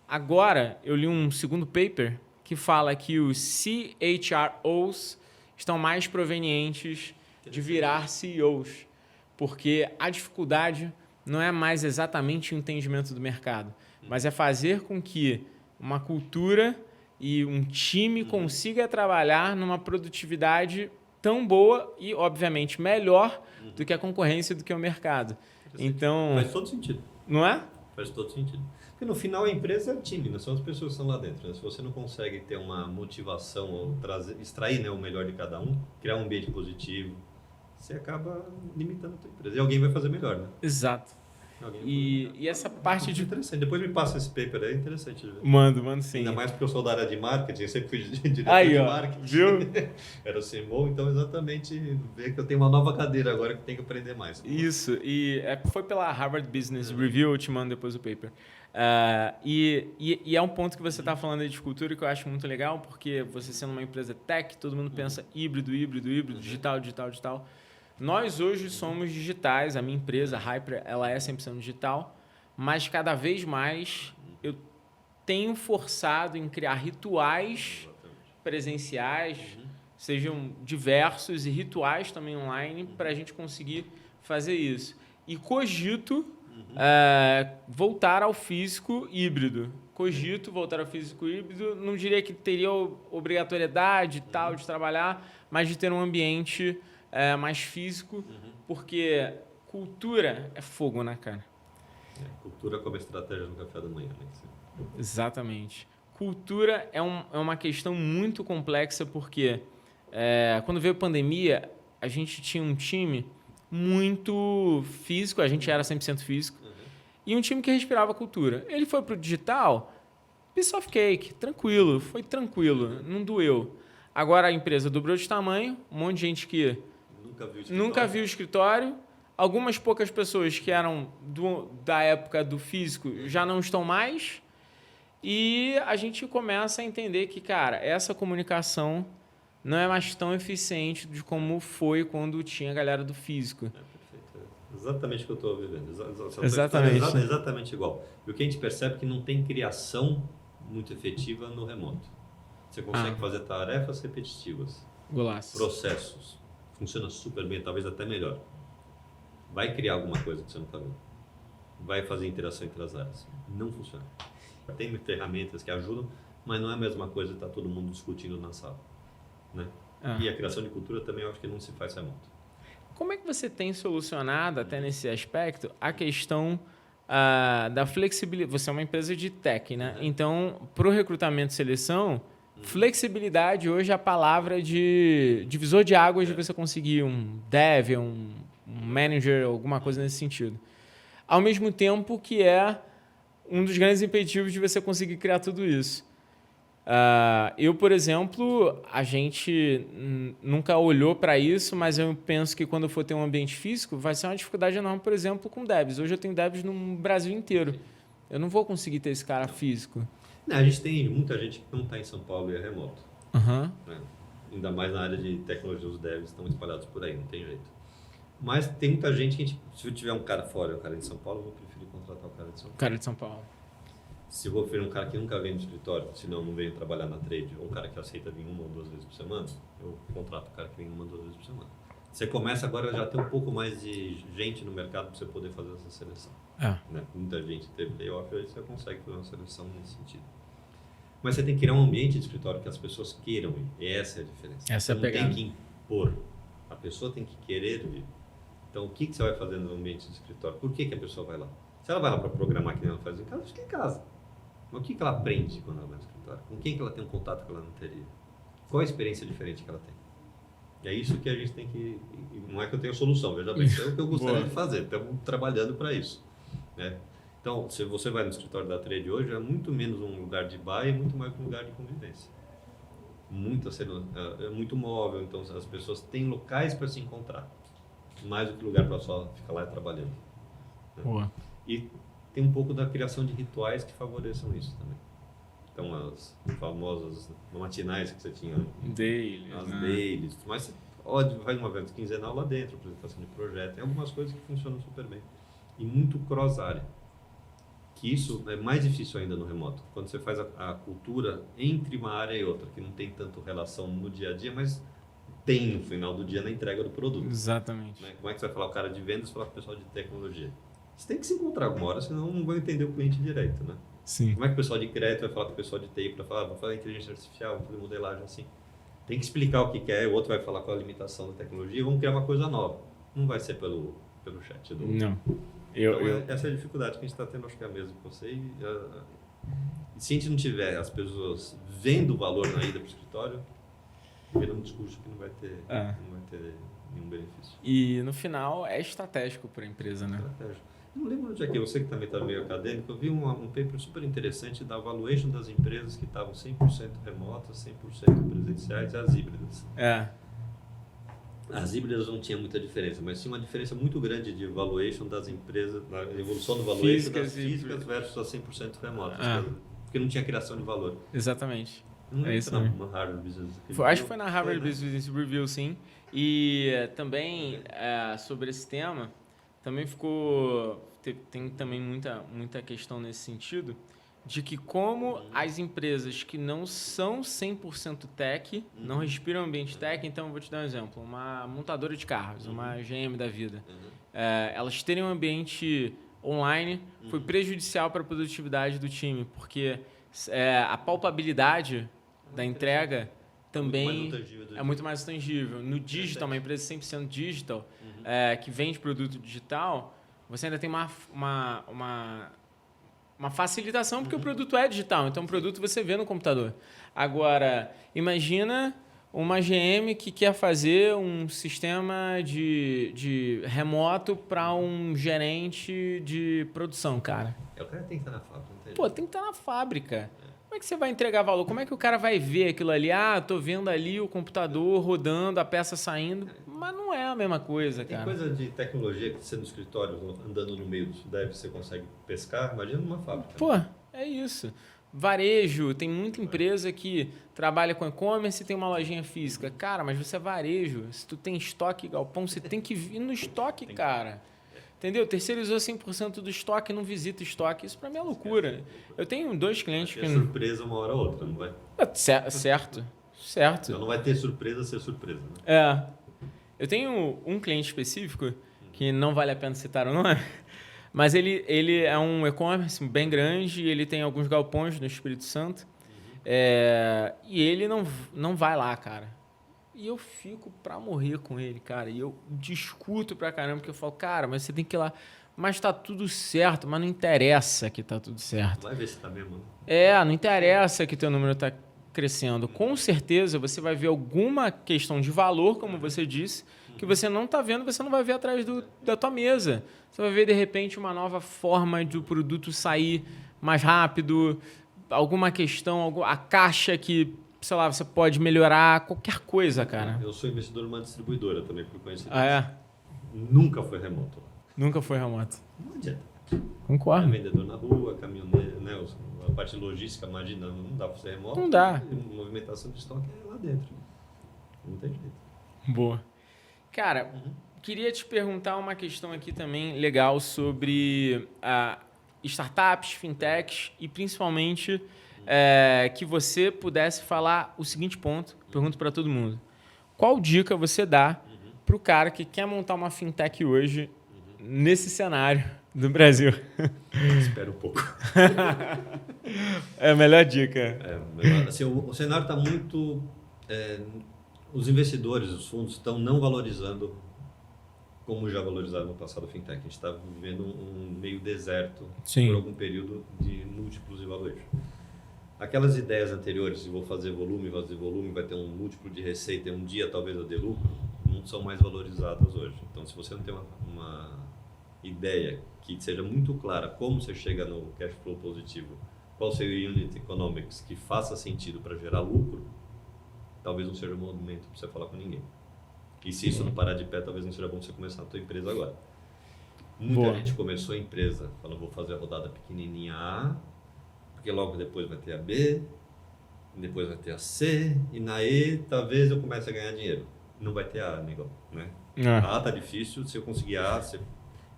Agora, eu li um segundo paper que fala que os CHROs estão mais provenientes de virar CEOs, porque a dificuldade não é mais exatamente o entendimento do mercado, mas é fazer com que uma cultura e um time consiga trabalhar numa produtividade tão boa e, obviamente, melhor do que a concorrência, do que o mercado. Então, faz todo sentido. Não é? Faz todo sentido. Porque no final a empresa é o time, não são as pessoas que estão lá dentro. Né? Se você não consegue ter uma motivação ou extrair, né, o melhor de cada um, criar um ambiente positivo, você acaba limitando a tua empresa. E alguém vai fazer melhor, né? Exato. E essa parte de... Interessante. Depois me passa esse paper aí, é interessante. Mando sim. Ainda mais porque eu sou da área de marketing, eu sempre fui diretor aí, de ó, marketing. Viu? Era o CMO, então exatamente ver que eu tenho uma nova cadeira agora que tenho que aprender mais. Isso, e foi pela Harvard Business Review, eu te mando depois o paper. E é um ponto que você está falando aí de cultura que eu acho muito legal, porque você sendo uma empresa tech, todo mundo pensa híbrido, digital. Nós hoje somos digitais, a minha empresa, a Hyper, ela é 100% digital, mas cada vez mais eu tenho forçado em criar rituais presenciais, sejam diversos, e rituais também online, para a gente conseguir fazer isso. E cogito voltar ao físico híbrido. Cogito voltar ao físico híbrido. Não diria que teria obrigatoriedade tal de trabalhar, mas de ter um ambiente mais físico, porque cultura é fogo, né, cara? Cultura como estratégia no café da manhã. Né? Exatamente. Cultura é uma questão muito complexa, porque quando veio a pandemia, a gente tinha um time muito físico, a gente era 100% físico, e um time que respirava cultura. Ele foi para o digital, piece of cake, tranquilo, foi tranquilo, não doeu. Agora a empresa dobrou de tamanho, um monte de gente que nunca viu o escritório, algumas poucas pessoas que eram da época do físico já não estão mais, e a gente começa a entender que, cara, essa comunicação não é mais tão eficiente de como foi quando tinha a galera do físico. Perfeito. Exatamente o que eu estou vivendo. Exatamente. Exatamente igual. E o que a gente percebe é que não tem criação muito efetiva no remoto. Você consegue fazer tarefas repetitivas, Golaço. processos. Funciona super bem, talvez até melhor. Vai criar alguma coisa que você não está vendo. Vai fazer interação entre as áreas. Não funciona. Tem ferramentas que ajudam, mas não é a mesma coisa de estar todo mundo discutindo na sala. Né? E a criação de cultura também eu acho que não se faz remoto. Como é que você tem solucionado, até nesse aspecto, a questão da flexibilidade? Você é uma empresa de tech, né? Então, para o recrutamento e seleção, flexibilidade hoje é a palavra de divisor de águas de você conseguir um dev, um manager, alguma coisa nesse sentido. Ao mesmo tempo que é um dos grandes impeditivos de você conseguir criar tudo isso. Eu, por exemplo, a gente nunca olhou para isso, mas eu penso que quando eu for ter um ambiente físico, vai ser uma dificuldade enorme, por exemplo, com devs. Hoje eu tenho devs no Brasil inteiro. Eu não vou conseguir ter esse cara físico. Não, a gente tem muita gente que não está em São Paulo e é remoto. Né? Ainda mais na área de tecnologia, os devs estão espalhados por aí, não tem jeito. Mas tem muita gente que, se eu tiver um cara fora e um cara de São Paulo, eu vou preferir contratar o cara de São Paulo. Cara de São Paulo. Se eu vou preferir um cara que nunca vem no escritório, senão não veio trabalhar na trade, ou um cara que aceita vir 1 ou 2 vezes por semana, eu contrato o cara que vem 1 ou 2 vezes por semana. Você começa agora já a ter um pouco mais de gente no mercado para você poder fazer essa seleção. Né? Muita gente teve layoff, aí você consegue fazer uma seleção nesse sentido. Mas você tem que criar um ambiente de escritório que as pessoas queiram ir. E essa é a diferença. Essa você não tem que impor. A pessoa tem que querer vir. Então, o que você vai fazer no ambiente de escritório? Por que a pessoa vai lá? Se ela vai lá para programar que nem ela faz em casa, fica em casa. Mas o que ela aprende quando ela vai no escritório? Com quem que ela tem um contato que ela não teria? Qual a experiência diferente que ela tem? E é isso que a gente tem que... Não é que eu tenha solução, veja bem. É o que eu gostaria de fazer. Estamos trabalhando para isso. Né? Então, se você vai no escritório da Trade hoje, é muito menos um lugar de bar e muito mais um lugar de convivência. É muito móvel, então as pessoas têm locais para se encontrar. Mais do que lugar para só ficar lá trabalhando. Né? E tem um pouco da criação de rituais que favoreçam isso também. Então, as famosas matinais que você tinha, as dailies, mas você faz uma vez quinzenal lá dentro, apresentação de projeto, tem algumas coisas que funcionam super bem. E muito cross-área, que isso é mais difícil ainda no remoto. Quando você faz a cultura entre uma área e outra, que não tem tanto relação no dia a dia, mas tem no final do dia na entrega do produto. Exatamente. Né? Como é que você vai falar o cara de vendas e falar com o pessoal de tecnologia? Você tem que se encontrar alguma hora, senão não vai entender o cliente direito, né? Sim. Como é que o pessoal de crédito vai falar com o pessoal de TI para falar, vou fazer inteligência artificial, vou fazer modelagem assim? Tem que explicar o que é, o outro vai falar com a limitação da tecnologia e vamos criar uma coisa nova. Não vai ser pelo chat. Não. Essa é a dificuldade que a gente está tendo, acho que é a mesma que você. E se a gente não tiver as pessoas vendo o valor na ida para o escritório, vira um discurso que não vai ter nenhum benefício. E no final é estratégico para a empresa, né? Estratégico. Não lembro onde é que você que também está meio acadêmico, eu vi um paper super interessante da valuation das empresas que estavam 100% remotas, 100% presenciais e as híbridas. As híbridas não tinha muita diferença, mas tinha uma diferença muito grande de valuation das empresas, da evolução do valuation das físicas versus as 100% remotas, porque não tinha criação de valor. Exatamente. Não é isso na Harvard Business Review. Acho que foi na Harvard Business Review, sim. E também sobre esse tema, também tem também muita questão nesse sentido, de que como as empresas que não são 100% tech, não respiram ambiente tech, então eu vou te dar um exemplo, uma montadora de carros, uma GM da vida, elas terem um ambiente online foi prejudicial para a produtividade do time, porque a palpabilidade da entrega também é muito mais tangível. No digital, uma empresa 100% digital, que vende produto digital, você ainda tem uma facilitação, porque o produto é digital. Então, o produto você vê no computador. Agora, imagina uma GM que quer fazer um sistema de remoto para um gerente de produção, cara. O cara tem que estar na fábrica. Pô, tem que estar na fábrica. Como é que você vai entregar valor? Como é que o cara vai ver aquilo ali? Ah, tô vendo ali o computador rodando, a peça saindo. Mas não é a mesma coisa, cara. Tem coisa de tecnologia que você no escritório, andando no meio disso, você consegue pescar. Imagina numa fábrica. Pô, é isso. Varejo, tem muita empresa que trabalha com e-commerce e tem uma lojinha física. Cara, mas você é varejo. Se tu tem estoque, galpão, você tem que vir no estoque, cara. Entendeu? Terceirizou 100% do estoque, não visita estoque. Isso pra mim é loucura. Eu tenho 2 clientes que... surpresa uma hora ou outra, não vai? Certo. Então não vai ter surpresa ser surpresa, né? Eu tenho um cliente específico, que não vale a pena citar o nome, mas ele é um e-commerce bem grande, ele tem alguns galpões no Espírito Santo, e ele não vai lá, cara. E eu fico pra morrer com ele, cara. E eu discuto pra caramba, porque eu falo, cara, mas você tem que ir lá. Mas tá tudo certo, mas não interessa que tá tudo certo. Vai ver se tá mesmo. Não interessa que teu número tá crescendo. Com certeza você vai ver alguma questão de valor, como você disse, que você não tá vendo, você não vai ver atrás da tua mesa. Você vai ver, de repente, uma nova forma do produto sair mais rápido, alguma questão, a caixa que... sei lá, você pode melhorar qualquer coisa, cara. Eu sou investidor numa distribuidora também, por coincidência. É? Nunca foi remoto. Nunca foi remoto. Não adianta. Concordo. É vendedor na rua, caminhoneiro, né? A parte logística, imagina, não dá para ser remoto. Não dá. A movimentação de estoque é lá dentro. Não tem jeito. Boa. Cara, queria te perguntar uma questão aqui também legal sobre startups, fintechs e principalmente... que você pudesse falar o seguinte ponto, pergunto para todo mundo. Qual dica você dá para o cara que quer montar uma fintech hoje nesse cenário do Brasil? Espera um pouco. É a melhor dica. Assim, o cenário está muito... os investidores, os fundos estão não valorizando como já valorizaram no passado a fintech. A gente está vivendo um meio deserto por algum período de múltiplos de valuation. Aquelas ideias anteriores, se vou fazer volume, vai ter um múltiplo de receita, um dia talvez eu dê lucro, não são mais valorizadas hoje. Então, se você não tem uma ideia que seja muito clara como você chega no cash flow positivo, qual seria o unit economics que faça sentido para gerar lucro, talvez não seja o momento para você falar com ninguém. E se isso não parar de pé, talvez não seja bom você começar a tua empresa agora. Muita gente começou a empresa falando, vou fazer a rodada pequenininha A, porque logo depois vai ter a B, depois vai ter a C, e na E talvez eu comece a ganhar dinheiro. Não vai ter A, amigão, né? A tá difícil, se eu conseguir A,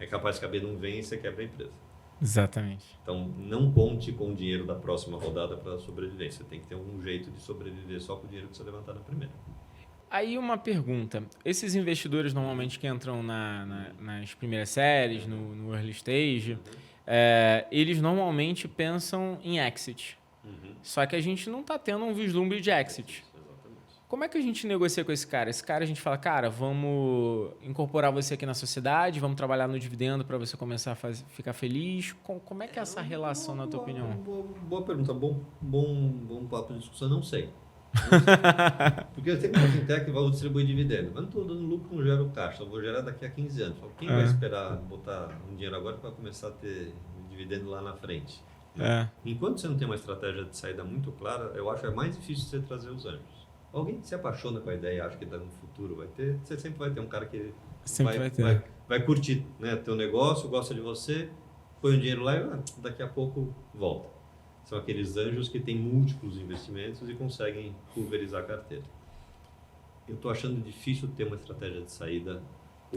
é capaz que a B não venha e você quebra a empresa. Exatamente. Então, não conte com o dinheiro da próxima rodada para sobreviver. Você tem que ter um jeito de sobreviver só com o dinheiro que você levantar na primeira. Aí uma pergunta. Esses investidores normalmente que entram nas primeiras séries, no early stage... eles normalmente pensam em exit. Só que a gente não está tendo um vislumbre de exit. Exatamente. Como é que a gente negocia com esse cara? Esse cara a gente fala, cara, vamos incorporar você aqui na sociedade, vamos trabalhar no dividendo para você começar a ficar feliz. Como é que é essa relação, na tua opinião? Boa pergunta, bom papo de discussão, não sei. Porque eu tenho uma fintech que vai distribuir dividendo. Mas não estou dando lucro, não gero caixa. Eu vou gerar daqui a 15 anos. Quem vai esperar botar um dinheiro agora para começar a ter dividendo lá na frente? Enquanto você não tem uma estratégia de saída muito clara, eu acho que é mais difícil você trazer os anjos. Alguém que se apaixona com a ideia e acha que está no futuro vai ter, você sempre vai ter um cara que vai curtir, né, teu negócio, gosta de você, põe o dinheiro lá e daqui a pouco volta. São aqueles anjos que têm múltiplos investimentos e conseguem pulverizar a carteira. Eu estou achando difícil ter uma estratégia de saída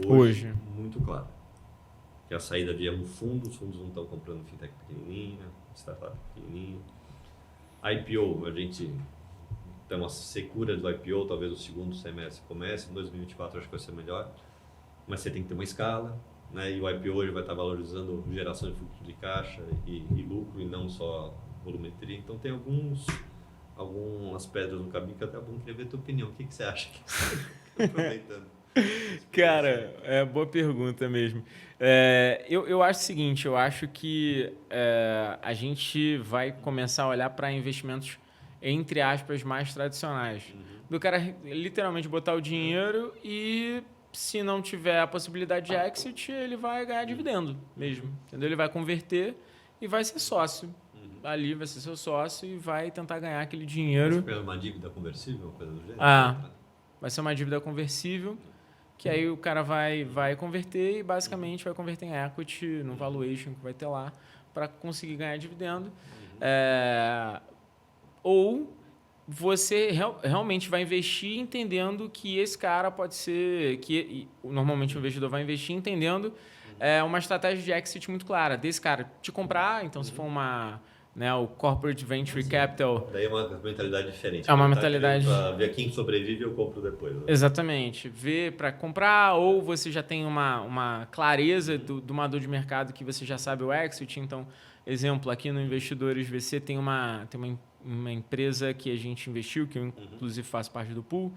hoje muito clara. que a saída via um fundo, os fundos não estão comprando fintech pequenininha, startup pequenininha. IPO, a gente tem uma secura do IPO, talvez o segundo semestre comece, em 2024 acho que vai ser melhor, mas você tem que ter uma escala, né? E o IPO hoje vai estar valorizando geração de fluxo de caixa e lucro e não só volumetria, então tem algumas pedras no caminho que até é bom querer ver a tua opinião. O que você acha? Aproveitando. Cara, boa pergunta mesmo. Eu acho o seguinte, eu acho que a gente vai começar a olhar para investimentos, entre aspas, mais tradicionais. Do cara literalmente botar o dinheiro e, se não tiver a possibilidade de exit, ele vai ganhar dividendo mesmo. Entendeu? Ele vai converter e vai ser sócio. Ali vai ser seu sócio e vai tentar ganhar aquele dinheiro. Vai ser uma dívida conversível, uma coisa do jeito? Vai ser uma dívida conversível, que aí o cara vai converter e basicamente vai converter em equity, no valuation que vai ter lá, para conseguir ganhar dividendo. Ou você realmente vai investir entendendo que esse cara pode ser... Normalmente o investidor vai investir entendendo uma estratégia de exit muito clara. Desse cara te comprar, então se for o Corporate Venture Capital... Daí é uma mentalidade diferente. É uma mentalidade... Para ver quem sobrevive, eu compro depois. Né? Exatamente. Ver para comprar, ou você já tem uma clareza do uma dor de mercado que você já sabe o exit. Então, exemplo, aqui no Investidores VC tem uma empresa que a gente investiu, que eu inclusive faço parte do pool,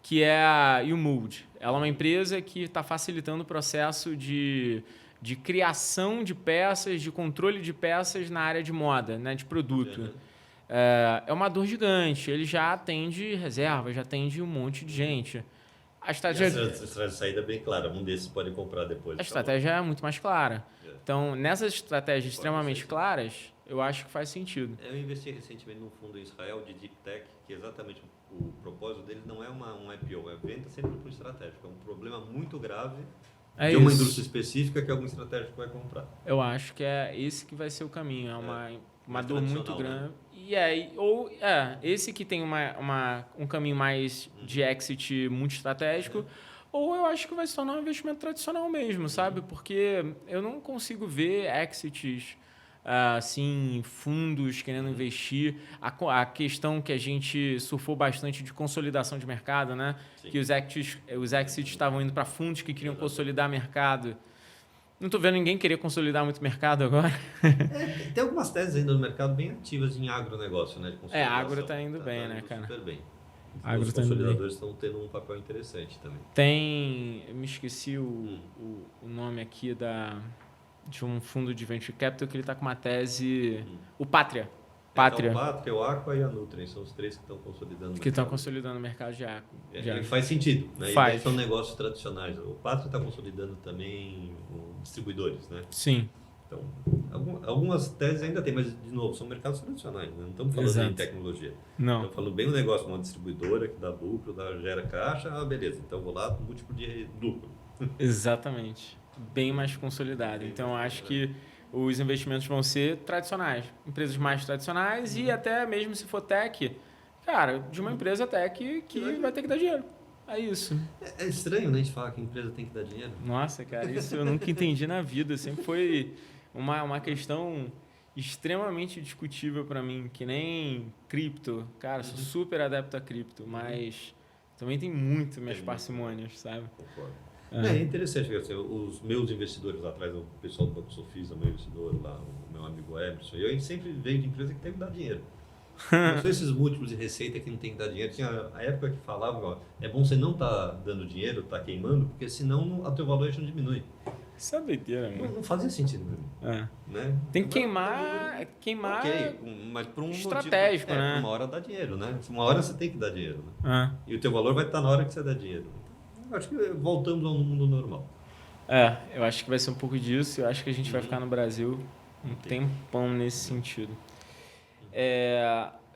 que é a YouMood. Ela é uma empresa que está facilitando o processo de criação de peças, de controle de peças na área de moda, né, de produto. É uma dor gigante. Ele já atende reserva, já atende um monte de gente. A estratégia de saída é bem clara. Um desses pode comprar depois. A estratégia é muito mais clara. Então, nessas estratégias extremamente claras, eu acho que faz sentido. Eu investi recentemente num fundo em Israel de Deep Tech, que exatamente o propósito dele não é um IPO, é venda sempre para o estratégico. É um problema muito grave de uma indústria específica que algum estratégico vai comprar. Eu acho que é esse que vai ser o caminho. É uma dor muito grande. Né? Esse que tem um caminho mais de exit muito estratégico, ou eu acho que vai se tornar um investimento tradicional mesmo, sabe? Porque eu não consigo ver exits, assim, fundos querendo investir. A questão que a gente surfou bastante de consolidação de mercado, né? Sim. Que os exits estavam indo para fundos que queriam consolidar mercado. Não estou vendo ninguém querer consolidar muito mercado agora. Tem algumas teses ainda no mercado bem ativas em agronegócio, né? De agro está indo bem, né, cara? Super bem. Os consolidadores estão tendo um papel interessante também. Eu me esqueci o nome aqui de um fundo de venture capital que ele está com uma tese... O Pátria. O Pátria, o Aqua e a Nutrien são os três que estão consolidando o mercado. Que estão consolidando o mercado de Aqua. Faz sentido, né? Faz. E são negócios tradicionais. O Pátria está consolidando também distribuidores, né? Sim. Então, algumas teses ainda tem, mas, de novo, são mercados tradicionais, né? Não estamos falando em tecnologia. Não. Estamos falando bem um negócio, uma distribuidora que dá lucro, gera caixa, beleza. Então, vou lá, múltiplo de lucro. Exatamente. Bem mais consolidado. Então, acho que os investimentos vão ser tradicionais. Empresas mais tradicionais e até mesmo se for tech, cara, de uma empresa tech que vai ter que dar dinheiro. É isso. É estranho, né, a gente falar que a empresa tem que dar dinheiro. Nossa, cara, isso eu nunca entendi na vida. Sempre foi uma questão extremamente discutível para mim, que nem cripto. Cara, sou super adepto a cripto, mas também tem muito minhas parcimônias, sabe? Concordo. É interessante, assim, os meus investidores lá atrás, o pessoal do Banco Sofisa, meu investidor lá, o meu amigo Emerson, eu sempre veio de empresa que tem que dar dinheiro. Não são esses múltiplos de receita que não tem que dar dinheiro. Tinha a época que falava, é bom você não estar dando dinheiro, estar queimando, porque senão o teu valor não diminui. Isso é doideira, mano. Não fazia sentido pra mim. Né? Tem que queimar ok, mas por um estratégico, motivo, né? Por uma hora dá dinheiro, né? Uma hora você tem que dar dinheiro. Né? E o teu valor vai estar na hora que você dá dinheiro. Acho que voltamos ao mundo normal. Eu acho que vai ser um pouco disso. Eu acho que a gente vai ficar no Brasil um tempão nesse sentido.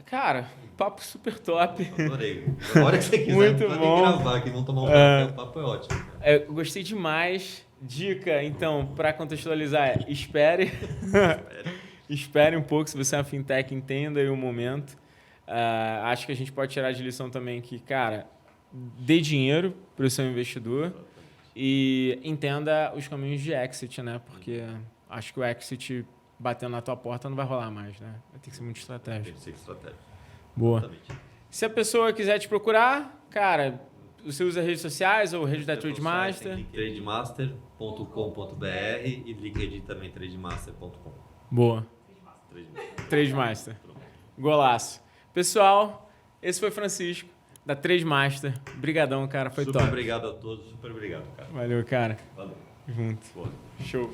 Cara, papo super top. Adorei. Na hora que você quiser, muito não bom. gravar aqui, vamos tomar um café. O papo é ótimo. Eu gostei demais. Dica, então, para contextualizar, espere. Espere um pouco, se você é uma fintech, entenda aí o momento. Acho que a gente pode tirar de lição também que, cara, dê dinheiro para o seu investidor. E entenda os caminhos de exit, né? Porque acho que o exit batendo na tua porta não vai rolar mais, né? Vai ter que ser muito estratégico. Tem que ser estratégico. Boa. Exatamente. Se a pessoa quiser te procurar, cara, você usa redes sociais ou rede da Trademaster? Trademaster.com.br e LinkedIn também, trademaster.com. Boa. Trademaster. Golaço. Pessoal, esse foi Francisco, da Trademaster. Obrigadão, cara. Foi super top. Obrigado a todos. Super obrigado, cara. Valeu, cara. Valeu. Junto. Boa. Show.